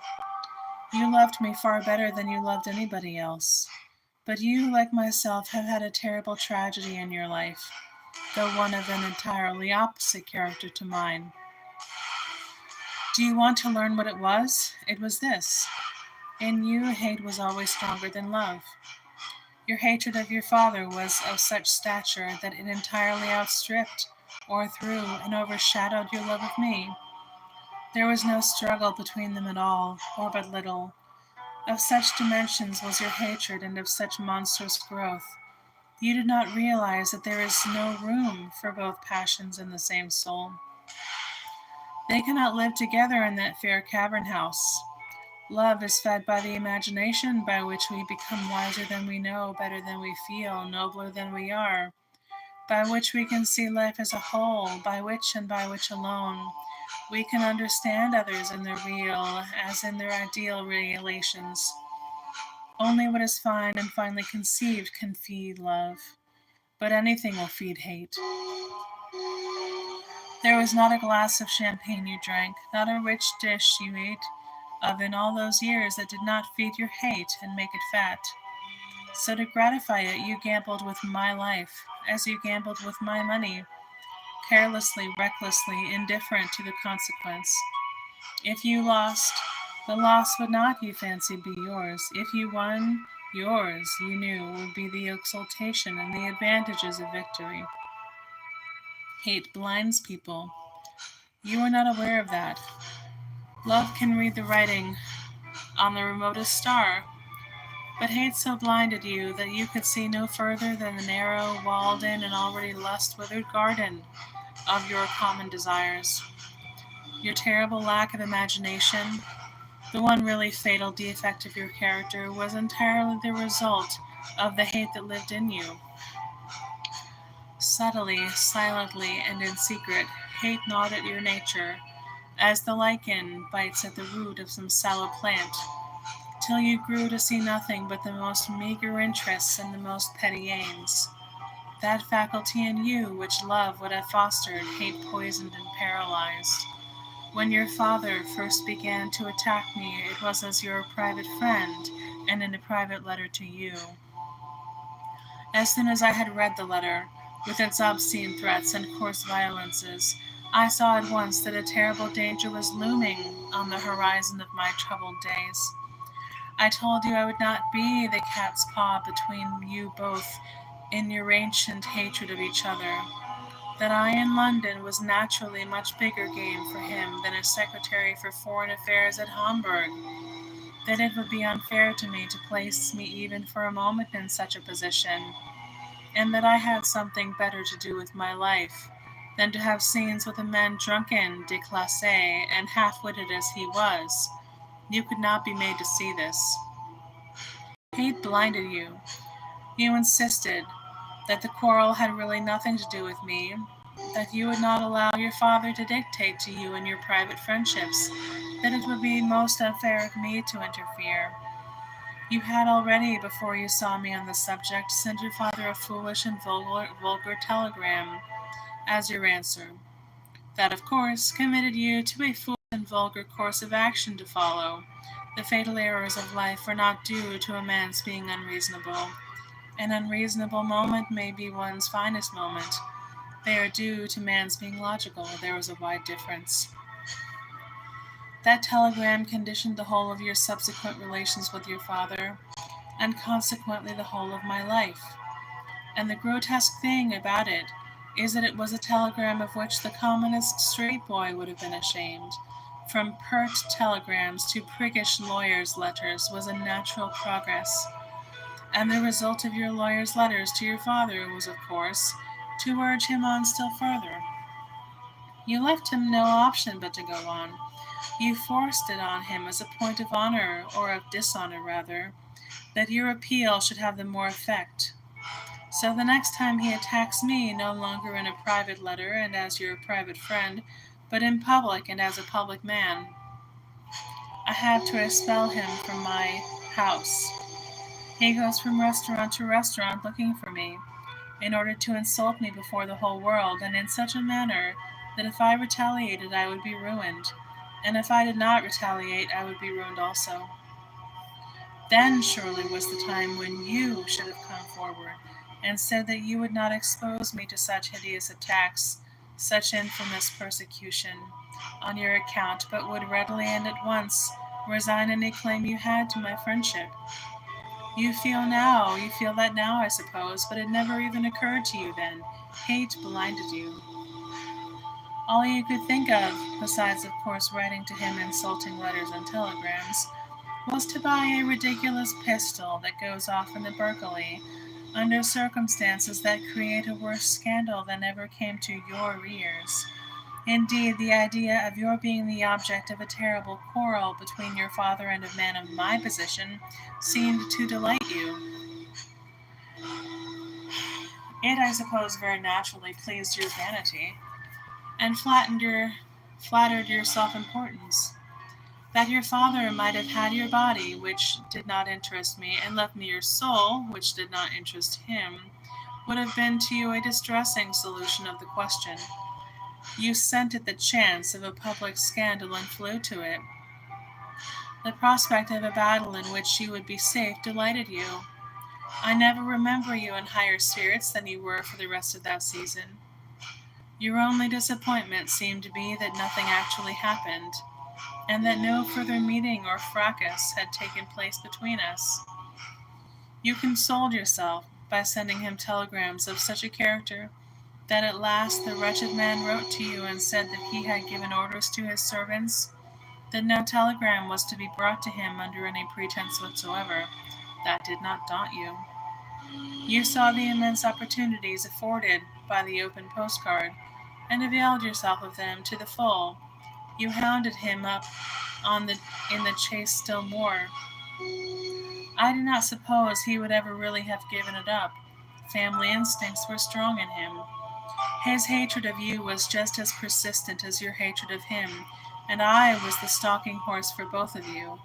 You loved me far better than you loved anybody else. But you, like myself, have had a terrible tragedy in your life, though one of an entirely opposite character to mine. Do you want to learn what it was? It was this. In you, hate was always stronger than love. Your hatred of your father was of such stature that it entirely outstripped, o'erthrew, and overshadowed your love of me. There was no struggle between them at all, or but little. Of such dimensions was your hatred, and of such monstrous growth. You did not realize that there is no room for both passions in the same soul. They cannot live together in that fair cavern house. Love is fed by the imagination, by which we become wiser than we know, better than we feel, nobler than we are, by which we can see life as a whole, by which and by which alone we can understand others in their real as in their ideal relations. Only what is fine and finely conceived can feed love, but anything will feed hate. There was not a glass of champagne you drank, not a rich dish you ate of in all those years that did not feed your hate and make it fat. So to gratify it, you gambled with my life, as you gambled with my money, carelessly, recklessly, indifferent to the consequence. If you lost, the loss would not, you fancied, be yours. If you won, yours, you knew, would be the exultation and the advantages of victory. Hate blinds people. You are not aware of that. Love can read the writing on the remotest star, but hate so blinded you that you could see no further than the narrow, walled-in, and already lust-withered garden of your common desires. Your terrible lack of imagination, the one really fatal defect of your character, was entirely the result of the hate that lived in you. Subtly, silently, and in secret, hate gnawed at your nature, as the lichen bites at the root of some sallow plant, till you grew to see nothing but the most meager interests and the most petty aims. That faculty in you which love would have fostered, hate poisoned and paralyzed. When your father first began to attack me, it was as your private friend, and in a private letter to you. As soon as I had read the letter, with its obscene threats and coarse violences, I saw at once that a terrible danger was looming on the horizon of my troubled days. I told you I would not be the cat's paw between you both in your ancient hatred of each other, that I in London was naturally much bigger game for him than a secretary for foreign affairs at Hamburg, that it would be unfair to me to place me even for a moment in such a position, and that I had something better to do with my life than to have scenes with a man drunken, déclassé, and half-witted as he was. You could not be made to see this. Hate blinded you. You insisted that the quarrel had really nothing to do with me, that you would not allow your father to dictate to you in your private friendships, that it would be most unfair of me to interfere. You had already, before you saw me on the subject, sent your father a foolish and vulgar telegram as your answer. That, of course, committed you to a foolish and vulgar course of action to follow. The fatal errors of life are not due to a man's being unreasonable. An unreasonable moment may be one's finest moment. They are due to man's being logical. There is a wide difference. That telegram conditioned the whole of your subsequent relations with your father, and consequently the whole of my life. And the grotesque thing about it is that it was a telegram of which the commonest street boy would have been ashamed. From pert telegrams to priggish lawyers' letters was a natural progress. And the result of your lawyer's letters to your father was, of course, to urge him on still further. You left him no option but to go on. You forced it on him as a point of honor, or of dishonor rather, that your appeal should have the more effect. So the next time he attacks me, no longer in a private letter and as your private friend, but in public and as a public man, I have to expel him from my house. He goes from restaurant to restaurant looking for me, in order to insult me before the whole world, and in such a manner that if I retaliated I would be ruined, and if I did not retaliate I would be ruined also. Then surely was the time when you should have come forward, and said that you would not expose me to such hideous attacks, such infamous persecution. on your account, but would readily and at once resign any claim you had to my friendship. You feel that now, I suppose, but it never even occurred to you then. Hate blinded you. All you could think of, besides of course writing to him insulting letters and telegrams, was to buy a ridiculous pistol that goes off in the Berkeley, under circumstances that create a worse scandal than ever came to your ears. Indeed, the idea of your being the object of a terrible quarrel between your father and a man of my position seemed to delight you. It, I suppose, very naturally pleased your vanity, and flattered your self-importance. That your father might have had your body, which did not interest me, and left me your soul, which did not interest him, would have been to you a distressing solution of the question. You scented the chance of a public scandal and flew to it. The prospect of a battle in which you would be safe delighted you. I never remember you in higher spirits than you were for the rest of that season. Your only disappointment seemed to be that nothing actually happened, and that no further meeting or fracas had taken place between us. You consoled yourself by sending him telegrams of such a character that at last the wretched man wrote to you and said that he had given orders to his servants that no telegram was to be brought to him under any pretense whatsoever. That did not daunt you. You saw the immense opportunities afforded by the open postcard, and availed yourself of them to the full. You hounded him up on the in the chase still more. I do not suppose he would ever really have given it up. Family instincts were strong in him. His hatred of you was just as persistent as your hatred of him, and I was the stalking horse for both of you,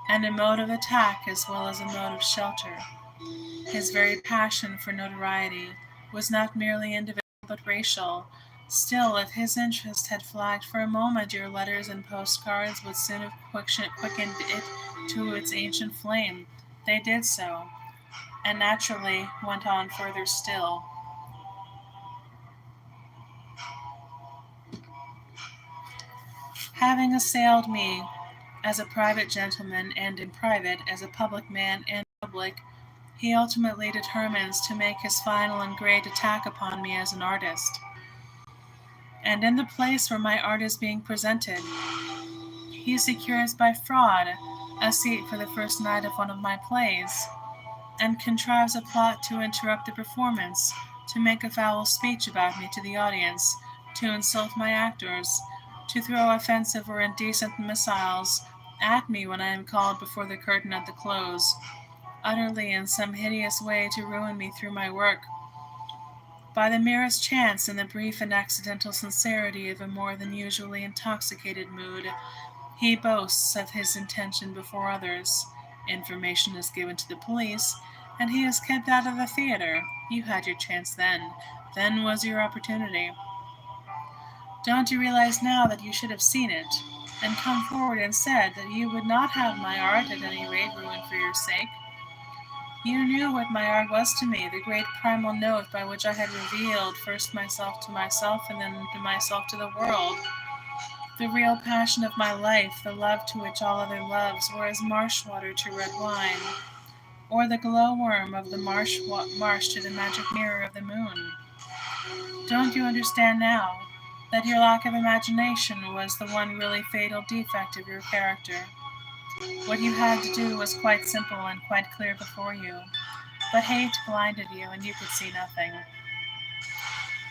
and a mode of attack as well as a mode of shelter. His very passion for notoriety was not merely individual but racial. Still, if his interest had flagged for a moment, your letters and postcards would soon have quickened it to its ancient flame. They did so, and naturally went on further still. Having assailed me as a private gentleman and in private, as a public man and public, he ultimately determines to make his final and great attack upon me as an artist. And in the place where my art is being presented, he secures by fraud a seat for the first night of one of my plays, and contrives a plot to interrupt the performance, to make a foul speech about me to the audience, to insult my actors, to throw offensive or indecent missiles at me when I am called before the curtain at the close, utterly in some hideous way to ruin me through my work. By the merest chance and the brief and accidental sincerity of a more than usually intoxicated mood, he boasts of his intention before others. Information is given to the police, and he is kept out of the theater. You had your chance then. Then was your opportunity. Don't you realize now that you should have seen it, and come forward and said that you would not have my art at any rate ruined for your sake? You knew what my art was to me, the great primal note by which I had revealed first myself to myself and then to myself to the world. The real passion of my life, the love to which all other loves were as marsh water to red wine, or the glowworm of the marsh to the magic mirror of the moon. Don't you understand now that your lack of imagination was the one really fatal defect of your character? What you had to do was quite simple and quite clear before you, but hate blinded you and you could see nothing.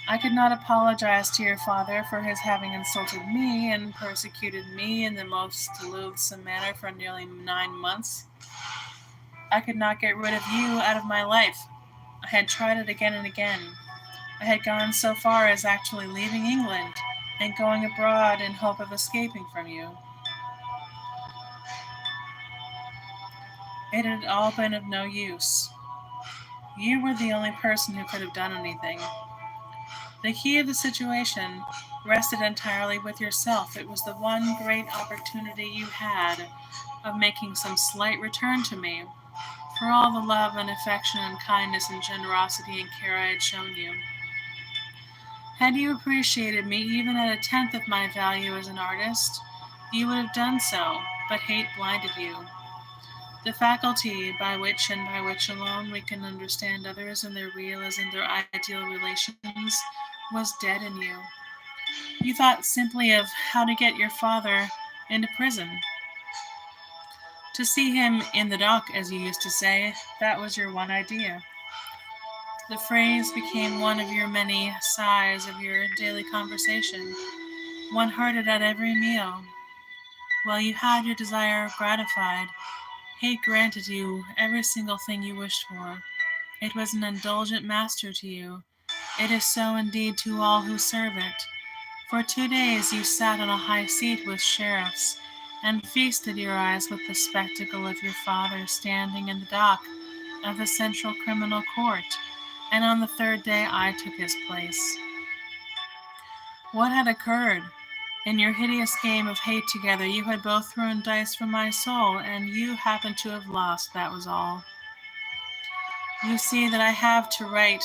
I could not apologize to your father for his having insulted me and persecuted me in the most loathsome manner for nearly 9 months. I could not get rid of you out of my life. I had tried it again and again. I had gone so far as actually leaving England and going abroad in hope of escaping from you. It had all been of no use. You were the only person who could have done anything. The key of the situation rested entirely with yourself. It was the one great opportunity you had of making some slight return to me for all the love and affection and kindness and generosity and care I had shown you. Had you appreciated me even at a tenth of my value as an artist, you would have done so, but hate blinded you. The faculty by which alone we can understand others in their real as in their ideal relations, was dead in you. You thought simply of how to get your father into prison. To see him in the dock, as you used to say, that was your one idea. The phrase became one of your many sighs of your daily conversation. One heard it at every meal. While you had your desire gratified, hate granted you every single thing you wished for. It was an indulgent master to you. It is so indeed to all who serve it. For 2 days you sat on a high seat with sheriffs, and feasted your eyes with the spectacle of your father standing in the dock of the Central Criminal Court, and on the third day I took his place. What had occurred? In your hideous game of hate together, you had both thrown dice for my soul, and you happened to have lost, that was all. You see that I have to write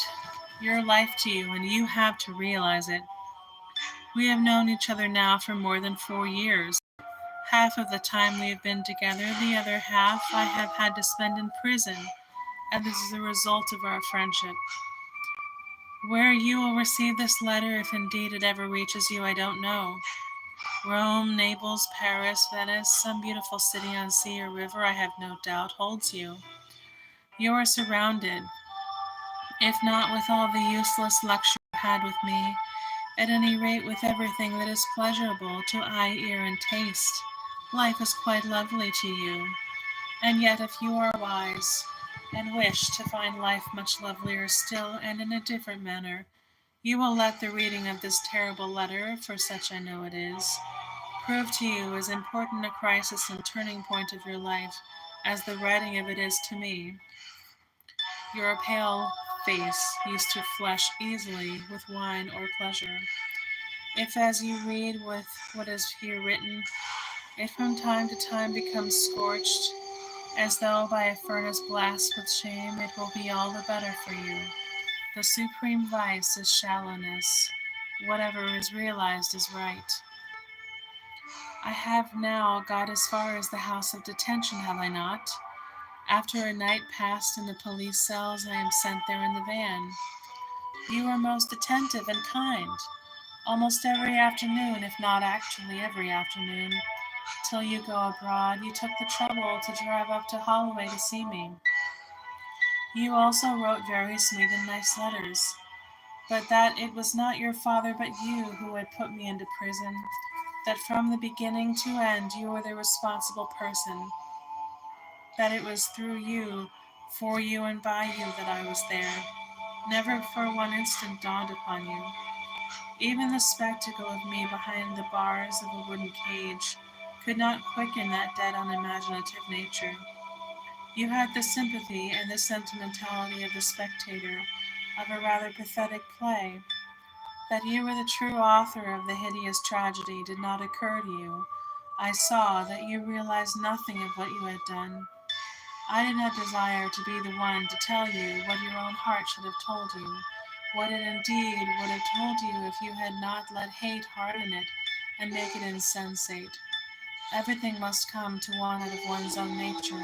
your life to you, and you have to realize it. We have known each other now for more than 4 years. Half of the time we have been together, the other half I have had to spend in prison, and this is a result of our friendship. Where you will receive this letter, if indeed it ever reaches you, I don't know. Rome, Naples, Paris, Venice, some beautiful city on sea or river, I have no doubt, holds you. You are surrounded, if not with all the useless luxury you had with me, at any rate with everything that is pleasurable to eye, ear, and taste. Life is quite lovely to you, and yet if you are wise, and wish to find life much lovelier still and in a different manner, you will let the reading of this terrible letter, for such I know it is, prove to you as important a crisis and turning point of your life as the writing of it is to me. Your pale face used to flush easily with wine or pleasure. If as you read with what is here written, it from time to time becomes scorched, as though by a furnace blast with shame, it will be all the better for you. The supreme vice is shallowness. Whatever is realized is right. I have now got as far as the house of detention, have I not? After a night passed in the police cells, I am sent there in the van. You are most attentive and kind. Almost every afternoon, if not actually every afternoon, till you go abroad, you took the trouble to drive up to Holloway to see me. You also wrote very sweet and nice letters, but that it was not your father but you who had put me into prison, that from the beginning to end you were the responsible person, that it was through you, for you, and by you that I was there, never for one instant dawned upon you. Even the spectacle of me behind the bars of a wooden cage could not quicken that dead unimaginative nature. You had the sympathy and the sentimentality of the spectator of a rather pathetic play. That you were the true author of the hideous tragedy did not occur to you. I saw that you realized nothing of what you had done. I did not desire to be the one to tell you what your own heart should have told you, what it indeed would have told you if you had not let hate harden it and make it insensate. Everything must come to one out of one's own nature.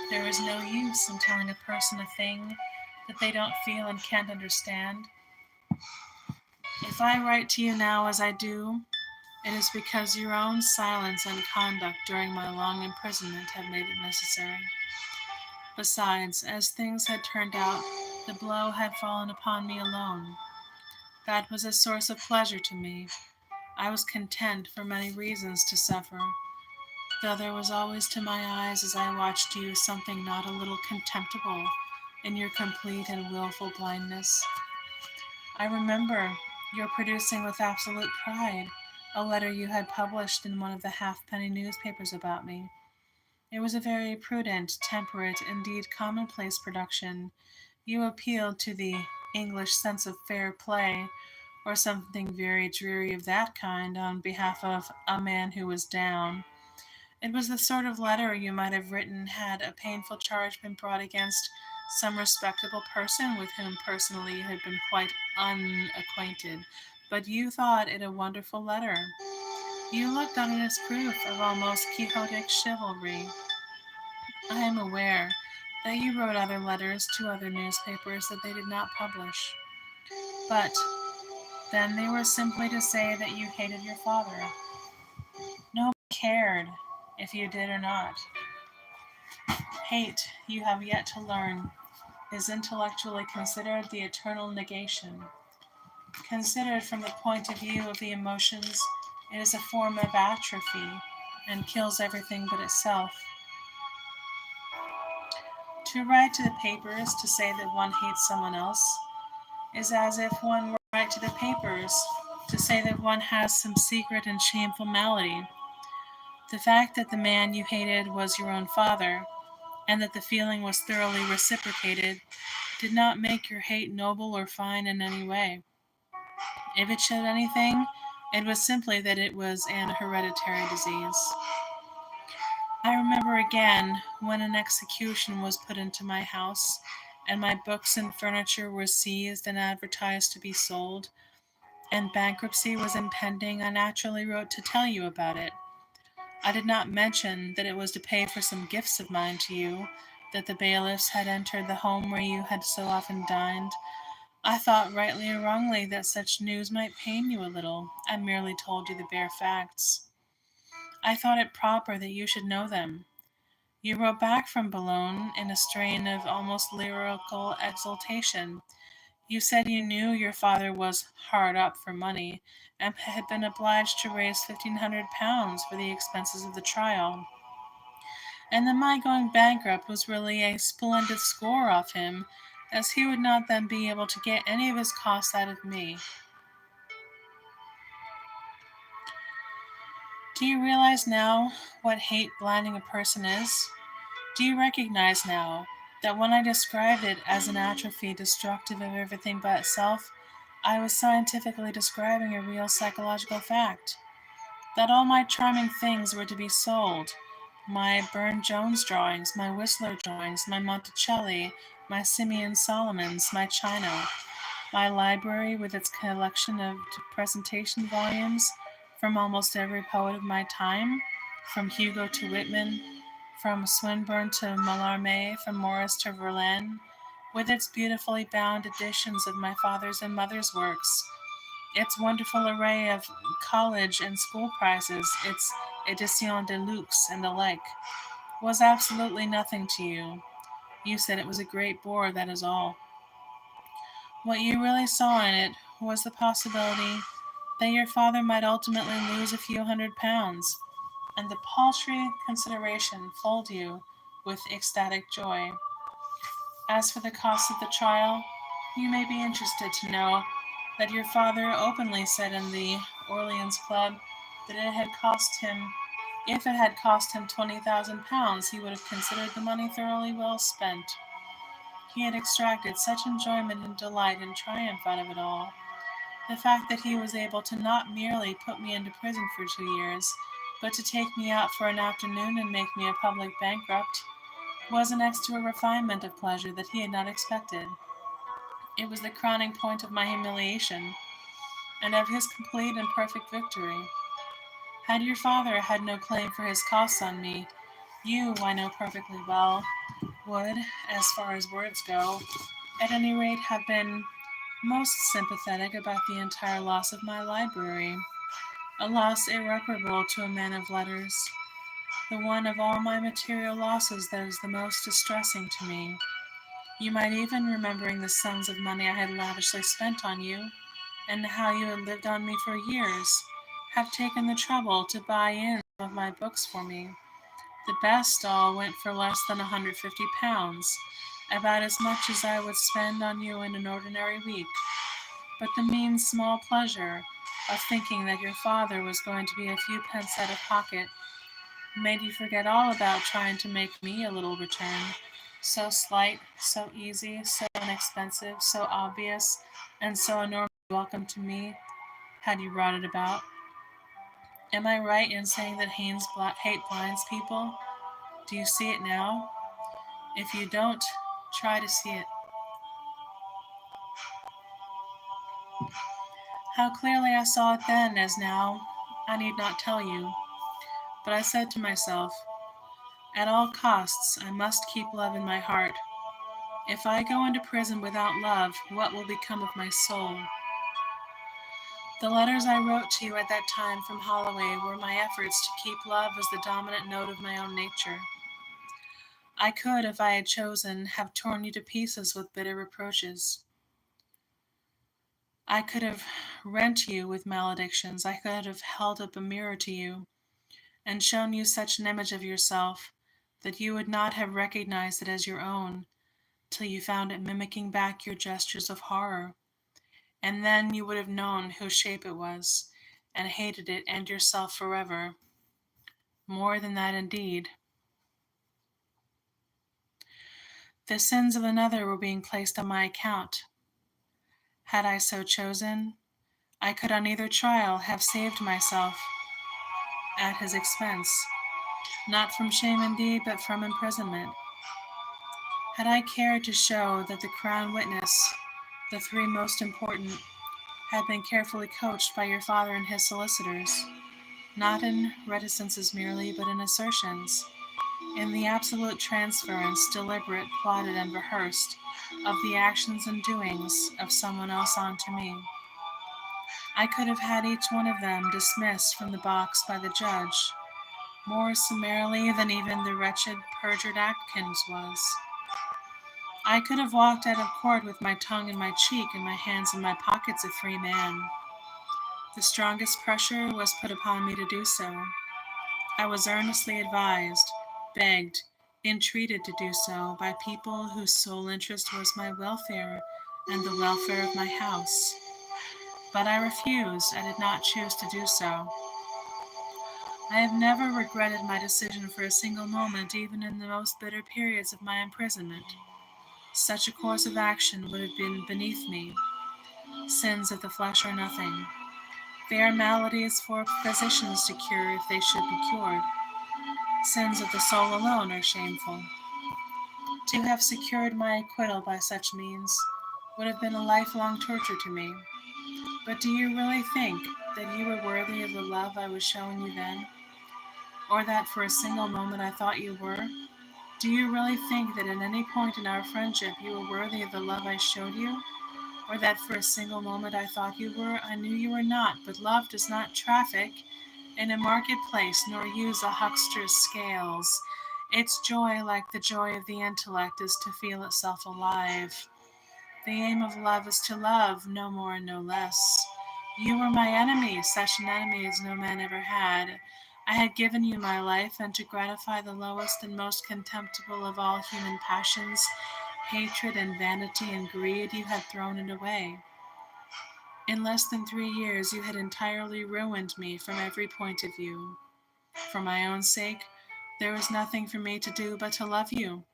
There is no use in telling a person a thing that they don't feel and can't understand. If I write to you now as I do, it is because your own silence and conduct during my long imprisonment have made it necessary. Besides, as things had turned out, the blow had fallen upon me alone. That was a source of pleasure to me. I was content for many reasons to suffer, though there was always to my eyes as I watched you something not a little contemptible in your complete and wilful blindness. I remember your producing with absolute pride a letter you had published in one of the halfpenny newspapers about me. It was a very prudent, temperate, indeed commonplace production. You appealed to the English sense of fair play, or something very dreary of that kind, on behalf of a man who was down. It was the sort of letter you might have written had a painful charge been brought against some respectable person with whom personally you had been quite unacquainted, but you thought it a wonderful letter. You looked on it as proof of almost Quixotic chivalry. I am aware that you wrote other letters to other newspapers that they did not publish, but then they were simply to say that you hated your father. Nobody cared if you did or not. Hate, you have yet to learn, is intellectually considered the eternal negation. Considered from the point of view of the emotions, it is a form of atrophy and kills everything but itself. To write to the papers to say that one hates someone else is as if one were to write to the papers to say that one has some secret and shameful malady. The fact that the man you hated was your own father, and that the feeling was thoroughly reciprocated, did not make your hate noble or fine in any way. If it showed anything, it was simply that it was an hereditary disease. I remember again when an execution was put into my house, and my books and furniture were seized and advertised to be sold, and bankruptcy was impending. I naturally wrote to tell you about it. I did not mention that it was to pay for some gifts of mine to you, that the bailiffs had entered the home where you had so often dined. I thought, rightly or wrongly, that such news might pain you a little. I merely told you the bare facts. I thought it proper that you should know them. You wrote back from Boulogne in a strain of almost lyrical exultation. You said you knew your father was hard up for money, and had been obliged to raise £1,500 for the expenses of the trial, and that my going bankrupt was really a splendid score off him, as he would not then be able to get any of his costs out of me. Do you realize now what hate blinding a person is? Do you recognize now that when I described it as an atrophy destructive of everything but itself, I was scientifically describing a real psychological fact? That all my charming things were to be sold, my Burne-Jones drawings, my Whistler drawings, my Monticelli, my Simeon Solomons, my china, my library with its collection of presentation volumes from almost every poet of my time, from Hugo to Whitman, from Swinburne to Mallarmé, from Morris to Verlaine, with its beautifully bound editions of my father's and mother's works, its wonderful array of college and school prizes, its édition de luxe and the like, was absolutely nothing to you. You said it was a great bore, that is all. What you really saw in it was the possibility that your father might ultimately lose a few £100, and the paltry consideration filled you with ecstatic joy. As for the cost of the trial, you may be interested to know that your father openly said in the Orleans Club that if it had cost him £20,000, he would have considered the money thoroughly well spent. He had extracted such enjoyment and delight and triumph out of it all. The fact that he was able to not merely put me into prison for 2 years, but to take me out for an afternoon and make me a public bankrupt, was an extra refinement of pleasure that he had not expected. It was the crowning point of my humiliation, and of his complete and perfect victory. Had your father had no claim for his costs on me, you, I know perfectly well, would, as far as words go, at any rate have been most sympathetic about the entire loss of my library, a loss irreparable to a man of letters, the one of all my material losses that is the most distressing to me. You might even, remembering the sums of money I had lavishly spent on you, and how you had lived on me for years, have taken the trouble to buy in some of my books for me. The best all went for less than £150, about as much as I would spend on you in an ordinary week. But the mean small pleasure of thinking that your father was going to be a few pence out of pocket made you forget all about trying to make me a little return, so slight, so easy, so inexpensive, so obvious, and so enormously welcome to me, had you brought it about. Am I right in saying that hate blinds people? Do you see it now? If you don't, try to see it. How clearly I saw it then as now, I need not tell you, but I said to myself, at all costs I must keep love in my heart. If I go into prison without love, what will become of my soul? The letters I wrote to you at that time from Holloway were my efforts to keep love as the dominant note of my own nature. I could, if I had chosen, have torn you to pieces with bitter reproaches. I could have rent you with maledictions. I could have held up a mirror to you and shown you such an image of yourself that you would not have recognized it as your own till you found it mimicking back your gestures of horror. And then you would have known whose shape it was, and hated it and yourself forever. More than that, indeed. The sins of another were being placed on my account. Had I so chosen, I could on either trial have saved myself at his expense, not from shame indeed, but from imprisonment. Had I cared to show that the crown witness, the three most important, had been carefully coached by your father and his solicitors, not in reticences merely, but in assertions, in the absolute transference, deliberate, plotted, and rehearsed, of the actions and doings of someone else onto me, I could have had each one of them dismissed from the box by the judge, more summarily than even the wretched, perjured Atkins was. I could have walked out of court with my tongue in my cheek and my hands in my pockets a free man. The strongest pressure was put upon me to do so. I was earnestly advised, begged, entreated to do so by people whose sole interest was my welfare and the welfare of my house. But I refused. I did not choose to do so. I have never regretted my decision for a single moment, even in the most bitter periods of my imprisonment. Such a course of action would have been beneath me. Sins of the flesh are nothing. They are maladies for physicians to cure if they should be cured. Sins of the soul alone are shameful. To have secured my acquittal by such means would have been a lifelong torture to me. But do you really think that you were worthy of the love I was showing you then? Or that for a single moment I thought you were? Do you really think that at any point in our friendship you were worthy of the love I showed you? Or that for a single moment I thought you were? I knew you were not, but love does not traffic in a marketplace nor use a huckster's scales. Its joy, like the joy of the intellect, is to feel itself alive. The aim of love is to love, no more and no less. You were my enemy, such an enemy as no man ever had. I had given you my life, and to gratify the lowest and most contemptible of all human passions, hatred and vanity and greed, you had thrown it away. In less than 3 years, you had entirely ruined me from every point of view. For my own sake, there was nothing for me to do but to love you.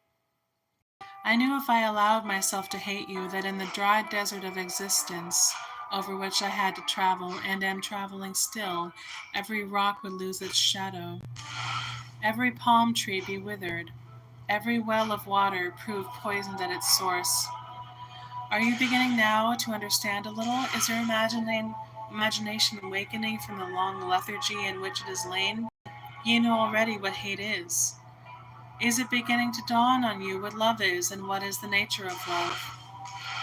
I knew if I allowed myself to hate you, that in the dry desert of existence over which I had to travel, and am traveling still, every rock would lose its shadow, every palm tree be withered, every well of water prove poisoned at its source. Are you beginning now to understand a little? Is your imagination awakening from the long lethargy in which it has lain? You know already what hate is. Is it beginning to dawn on you what love is, and what is the nature of love?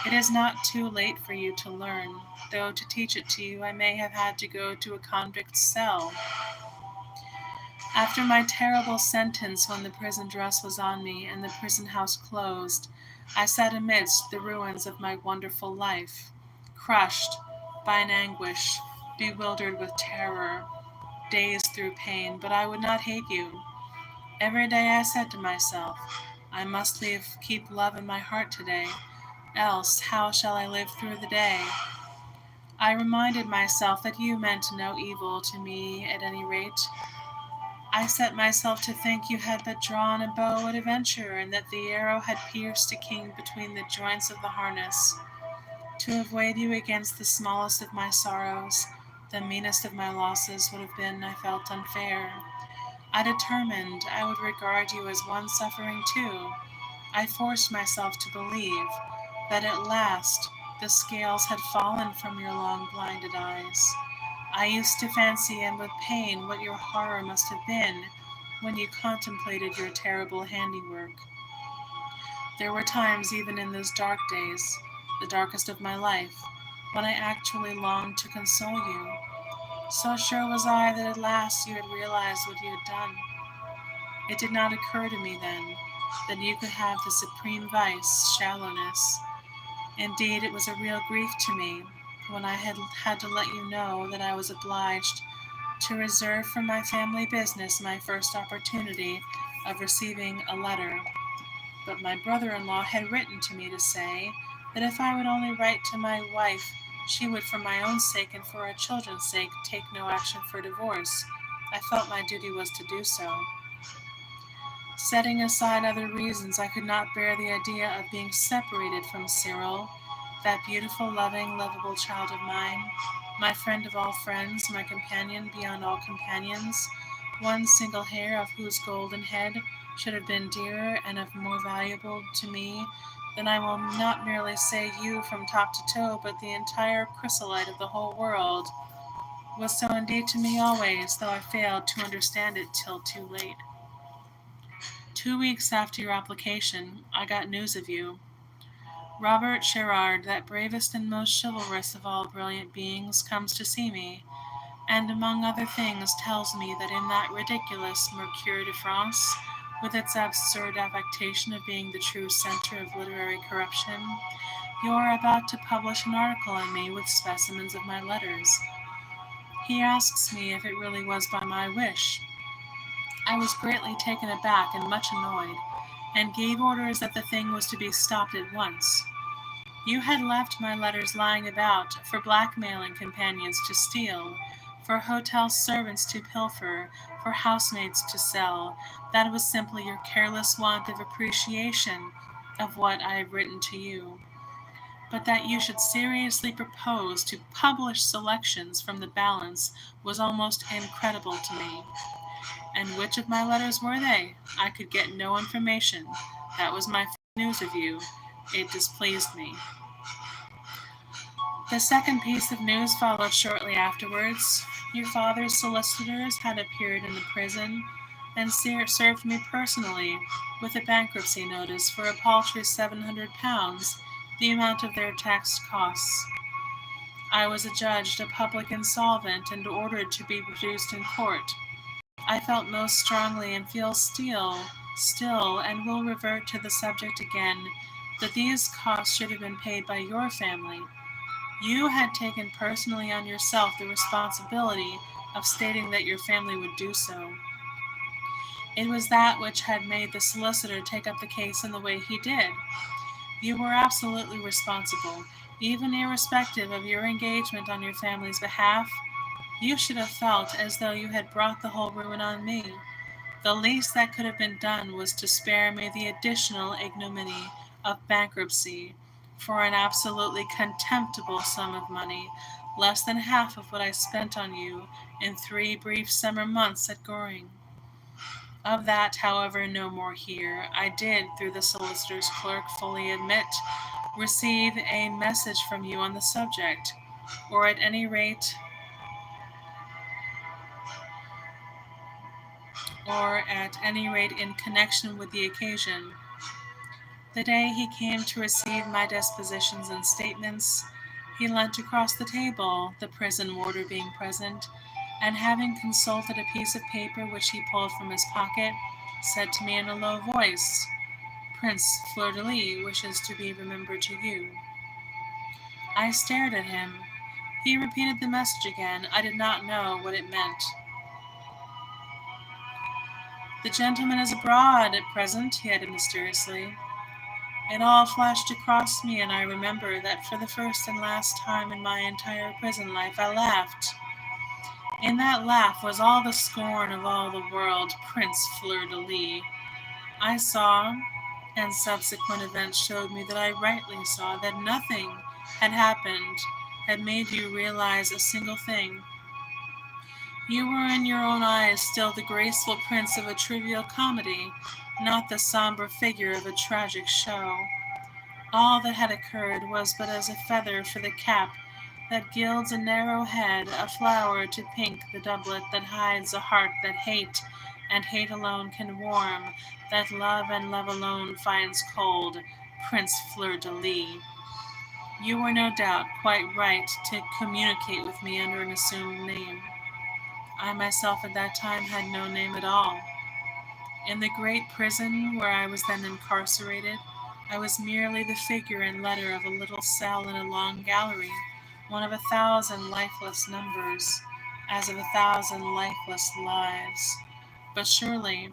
It is not too late for you to learn, though to teach it to you I may have had to go to a convict's cell. After my terrible sentence, when the prison dress was on me and the prison house closed, I sat amidst the ruins of my wonderful life, crushed by an anguish, bewildered with terror, dazed through pain, but I would not hate you. Every day I said to myself, I must keep love in my heart today, else how shall I live through the day? I reminded myself that you meant no evil to me at any rate. I set myself to think you had but drawn a bow at a venture, and that the arrow had pierced a king between the joints of the harness. To have weighed you against the smallest of my sorrows, the meanest of my losses, would have been, I felt, unfair. I determined I would regard you as one suffering too. I forced myself to believe that at last The scales had fallen from your long blinded eyes. I used to fancy and with pain what your horror must have been when you contemplated your terrible handiwork. There were times, even in those dark days, the darkest of my life, when I actually longed to console you. So sure was I that at last you had realized what you had done. It did not occur to me then that you could have the supreme vice, shallowness. Indeed, it was a real grief to me when I had to let you know that I was obliged to reserve for my family business my first opportunity of receiving a letter. But my brother-in-law had written to me to say that if I would only write to my wife, she would, for my own sake and for our children's sake, take no action for divorce. I felt my duty was to do so. Setting aside other reasons, I could not bear the idea of being separated from Cyril, that beautiful, loving, lovable child of mine, my friend of all friends, my companion beyond all companions, one single hair of whose golden head should have been dearer and of more valuable to me than I will not merely say you from top to toe, but the entire chrysolite of the whole world, was so indeed to me always, though I failed to understand it till too late. 2 weeks after your application, I got news of you. Robert Sherard, that bravest and most chivalrous of all brilliant beings, comes to see me, and among other things tells me that in that ridiculous Mercure de France, with its absurd affectation of being the true center of literary corruption, you are about to publish an article on me with specimens of my letters. He asks me if it really was by my wish. I was greatly taken aback and much annoyed, and gave orders that the thing was to be stopped at once. You had left my letters lying about for blackmailing companions to steal, for hotel servants to pilfer, for housemaids to sell. That was simply your careless want of appreciation of what I have written to you. But that you should seriously propose to publish selections from the balance was almost incredible to me. And which of my letters were they? I could get no information. That was my news of you. It displeased me. The second piece of news followed shortly afterwards. Your father's solicitors had appeared in the prison and served me personally with a bankruptcy notice for a paltry £700, the amount of their taxed costs. I was adjudged a public insolvent and ordered to be produced in court. I felt most strongly and feel still, and will revert to the subject again, that these costs should have been paid by your family. You had taken personally on yourself the responsibility of stating that your family would do so. It was that which had made the solicitor take up the case in the way he did. You were absolutely responsible, even irrespective of your engagement on your family's behalf. You should have felt as though you had brought the whole ruin on me. The least that could have been done was to spare me the additional ignominy of bankruptcy for an absolutely contemptible sum of money, less than half of what I spent on you in 3 brief summer months at Goring. Of that, however, no more here. I did, through the solicitor's clerk, fully admit, receive a message from you on the subject, or at any rate in connection with the occasion. The day he came to receive my dispositions and statements, he leant across the table, the prison warder being present, and having consulted a piece of paper which he pulled from his pocket, said to me in a low voice, "Prince Fleur-de-Lis wishes to be remembered to you." I stared at him. He repeated the message again. I did not know what it meant. "The gentleman is abroad at present," he added mysteriously. It all flashed across me, and I remember that for the first and last time in my entire prison life I laughed. In that laugh was all the scorn of all the world. Prince Fleur-de-Lis. I saw, and subsequent events showed me that I rightly saw, that nothing had happened had made you realize a single thing. You were in your own eyes still the graceful prince of a trivial comedy, not the somber figure of a tragic show. All that had occurred was but as a feather for the cap that gilds a narrow head, a flower to pink the doublet that hides a heart that hate and hate alone can warm, that love and love alone finds cold. Prince Fleur de Lis. You were no doubt quite right to communicate with me under an assumed name. I myself at that time had no name at all. In the great prison where I was then incarcerated, I was merely the figure and letter of a little cell in a long gallery, one of 1,000 lifeless numbers, as of 1,000 lifeless lives. But surely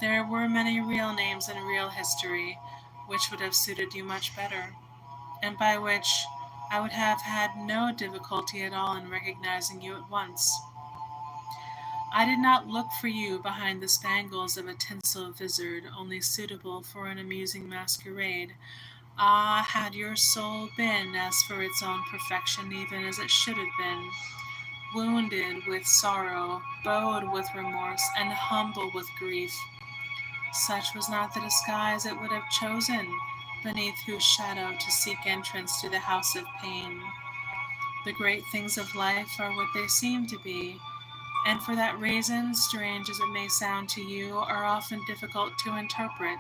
there were many real names in real history which would have suited you much better, and by which I would have had no difficulty at all in recognizing you at once. I did not look for you behind the spangles of a tinsel vizard, only suitable for an amusing masquerade. Ah, had your soul been as for its own perfection, even as it should have been, wounded with sorrow, bowed with remorse, and humble with grief, such was not the disguise it would have chosen, beneath whose shadow to seek entrance to the house of pain. The great things of life are what they seem to be, and for that reason, strange as it may sound to you, are often difficult to interpret.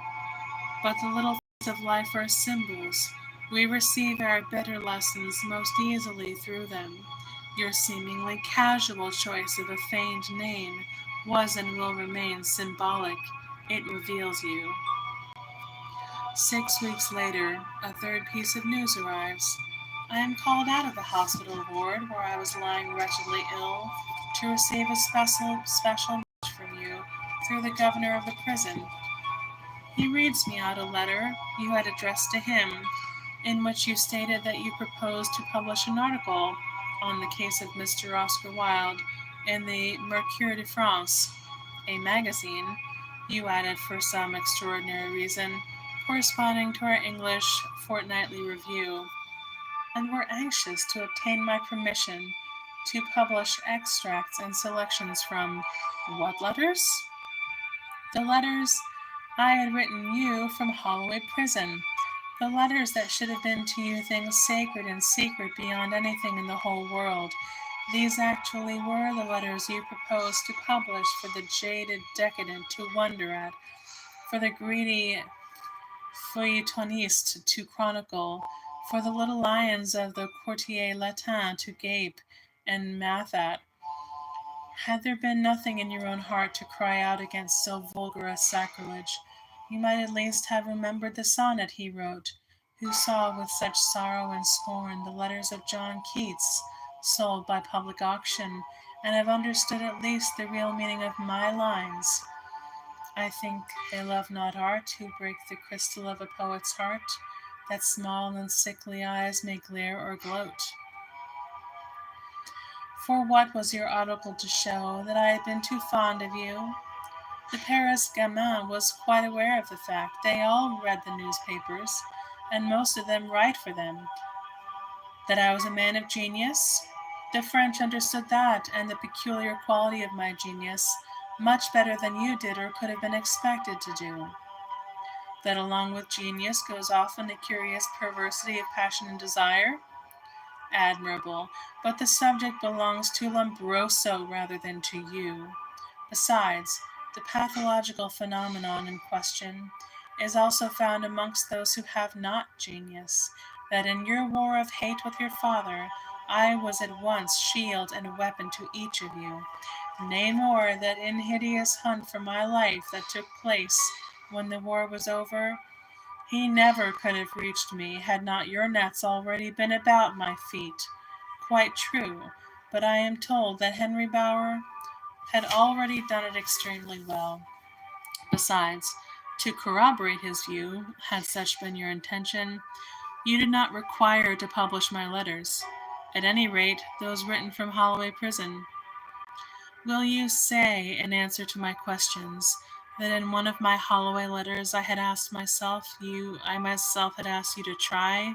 But the little things of life are symbols. We receive our better lessons most easily through them. Your seemingly casual choice of a feigned name was and will remain symbolic. It reveals you. 6 weeks later, a third piece of news arrives. I am called out of the hospital ward where I was lying wretchedly ill to receive a special message from you through the governor of the prison. He reads me out a letter you had addressed to him, in which you stated that you proposed to publish an article on the case of Mr. Oscar Wilde in the Mercure de France, a magazine, you added for some extraordinary reason, corresponding to our English fortnightly review, and were anxious to obtain my permission to publish extracts and selections from what letters? The letters I had written you from Holloway Prison. The letters that should have been to you things sacred and secret beyond anything in the whole world. These actually were the letters you proposed to publish for the jaded decadent to wonder at, for the greedy feuilletoniste to chronicle, for the little lions of the Quartier Latin to gape and math at. Had there been nothing in your own heart to cry out against so vulgar a sacrilege, you might at least have remembered the sonnet he wrote, who saw with such sorrow and scorn the letters of John Keats sold by public auction, and have understood at least the real meaning of my lines. I think they love not art who break the crystal of a poet's heart, that small and sickly eyes may glare or gloat. For what was your article to show? That I had been too fond of you? The Paris gamin was quite aware of the fact. They all read the newspapers, and most of them write for them. That I was a man of genius? The French understood that, and the peculiar quality of my genius, much better than you did or could have been expected to do. That along with genius goes often a curious perversity of passion and desire? Admirable, but the subject belongs to Lombroso rather than to you. Besides, the pathological phenomenon in question is also found amongst those who have not genius, that in your war of hate with your father, I was at once shield and weapon to each of you. Nay more, that in hideous hunt for my life that took place when the war was over, he never could have reached me had not your nets already been about my feet. Quite true, but I am told that Henry Bower had already done it extremely well. Besides, to corroborate his view, had such been your intention, you did not require to publish my letters, at any rate those written from Holloway Prison. Will you say, in answer to my questions, that in one of my Holloway letters I myself had asked you to try,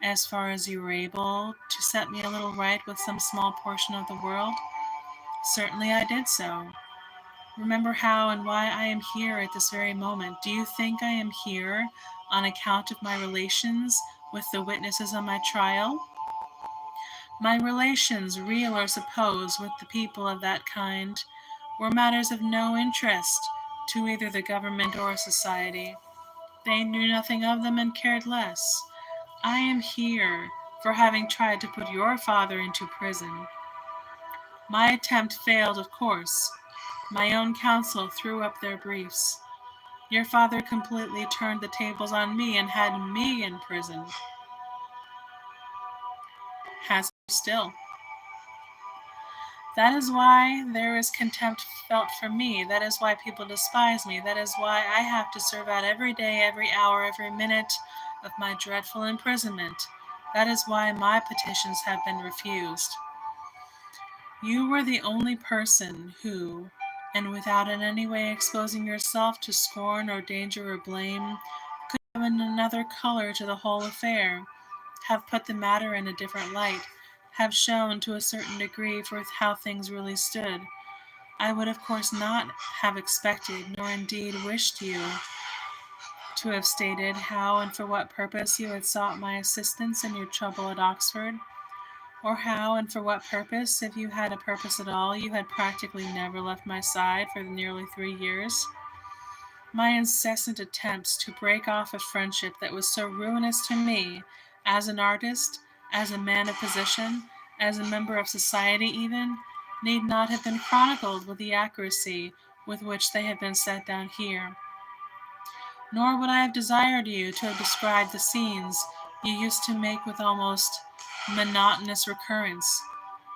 as far as you were able, to set me a little right with some small portion of the world? Certainly I did so. Remember how and why I am here at this very moment. Do you think I am here on account of my relations with the witnesses on my trial? My relations, real or supposed, with the people of that kind, were matters of no interest to either the government or society. They knew nothing of them and cared less. I am here for having tried to put your father into prison. My attempt failed, of course. My own counsel threw up their briefs. Your father completely turned the tables on me and had me in prison. Has he still. That is why there is contempt felt for me. That is why people despise me. That is why I have to serve out every day, every hour, every minute of my dreadful imprisonment. That is why my petitions have been refused. You were the only person who, and without in any way exposing yourself to scorn or danger or blame, could have given another color to the whole affair, have put the matter in a different light, have shown to a certain degree for how things really stood. I would of course not have expected, nor indeed wished you to have stated how and for what purpose you had sought my assistance in your trouble at Oxford, or how and for what purpose, if you had a purpose at all, you had practically never left my side for nearly 3 years. My incessant attempts to break off a friendship that was so ruinous to me, as an artist, as a man of position, as a member of society even, need not have been chronicled with the accuracy with which they have been set down here. Nor would I have desired you to have described the scenes you used to make with almost monotonous recurrence,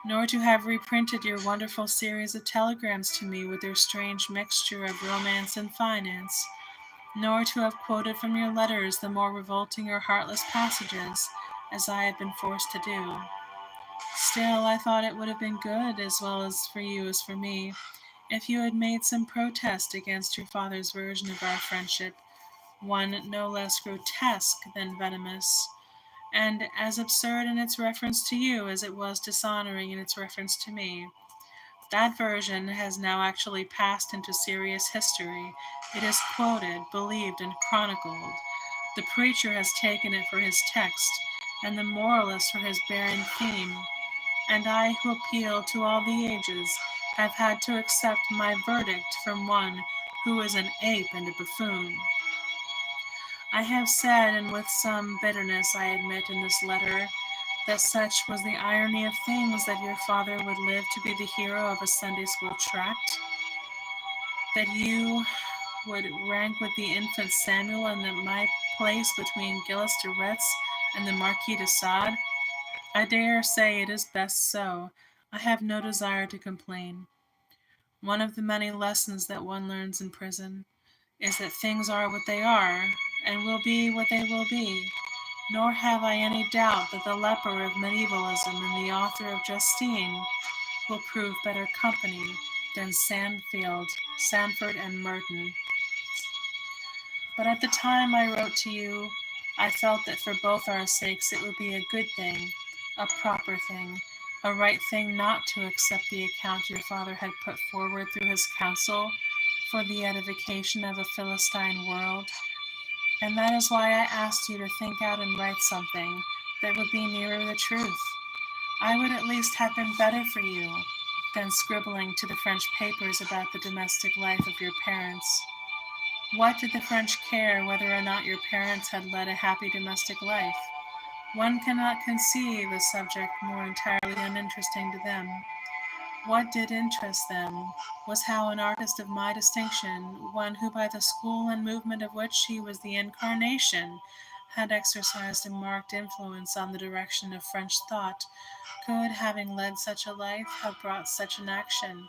nor to have reprinted your wonderful series of telegrams to me with their strange mixture of romance and finance, nor to have quoted from your letters the more revolting or heartless passages, as I have been forced to do. Still, I thought it would have been good, as well as for you as for me, if you had made some protest against your father's version of our friendship, one no less grotesque than venomous, and as absurd in its reference to you as it was dishonoring in its reference to me. That version has now actually passed into serious history. It is quoted, believed, and chronicled. The preacher has taken it for his text, and the moralist for his barren theme, and I, who appeal to all the ages, have had to accept my verdict from one who is an ape and a buffoon. I have said, and with some bitterness I admit in this letter, that such was the irony of things that your father would live to be the hero of a Sunday school tract, that you would rank with the infant Samuel and that my place between Gilles de Retz and the Marquis de Sade. I dare say it is best so. I have no desire to complain. One of the many lessons that one learns in prison is that things are what they are, and will be what they will be. Nor have I any doubt that the leper of medievalism and the author of Justine will prove better company than Sandford, and Merton. But at the time I wrote to you, I felt that for both our sakes it would be a good thing, a proper thing, a right thing not to accept the account your father had put forward through his counsel for the edification of a Philistine world. And that is why I asked you to think out and write something that would be nearer the truth. I would at least have been better for you than scribbling to the French papers about the domestic life of your parents. What did the French care whether or not your parents had led a happy domestic life? One cannot conceive a subject more entirely uninteresting to them. What did interest them was how an artist of my distinction, one who by the school and movement of which he was the incarnation, had exercised a marked influence on the direction of French thought, could, having led such a life, have brought such an action.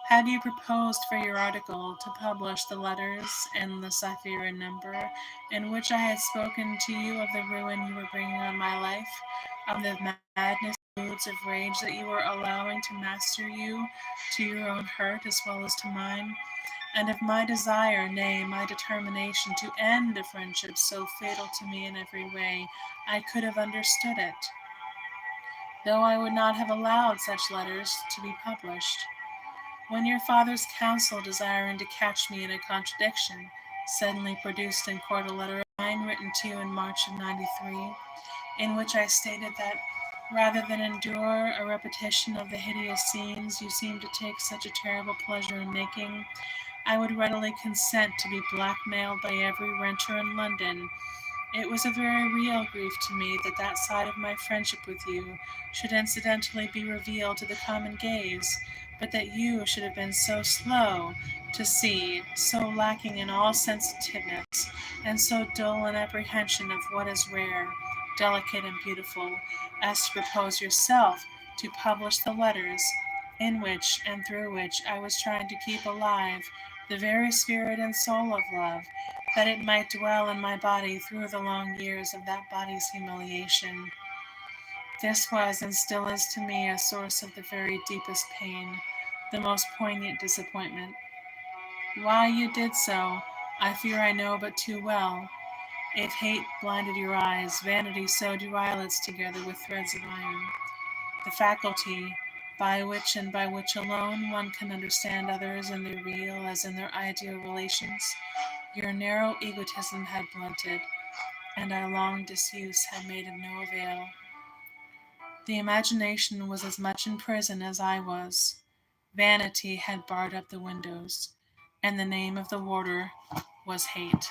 Had you proposed for your article to publish the letters, endless I fear in number, in which I had spoken to you of the ruin you were bringing on my life, of the madness and moods of rage that you were allowing to master you to your own hurt as well as to mine, and of my desire, nay, my determination to end a friendship so fatal to me in every way, I could have understood it, though I would not have allowed such letters to be published. When your father's counsel, desiring to catch me in a contradiction, suddenly produced in court a letter of mine mine written to you in March of '93, in which I stated that rather than endure a repetition of the hideous scenes you seem to take such a terrible pleasure in making, I would readily consent to be blackmailed by every renter in London. It was a very real grief to me that that side of my friendship with you should incidentally be revealed to the common gaze, but that you should have been so slow to see, so lacking in all sensitiveness, and so dull in apprehension of what is rare, delicate, and beautiful, as to propose yourself to publish the letters in which and through which I was trying to keep alive the very spirit and soul of love, that it might dwell in my body through the long years of that body's humiliation. This was and still is to me a source of the very deepest pain, the most poignant disappointment. Why you did so, I fear I know but too well. If hate blinded your eyes, vanity sewed your eyelids together with threads of iron. The faculty by which alone one can understand others in their real as in their ideal relations, your narrow egotism had blunted, and our long disuse had made of no avail. The imagination was as much in prison as I was. Vanity had barred up the windows, and the name of the warder was hate.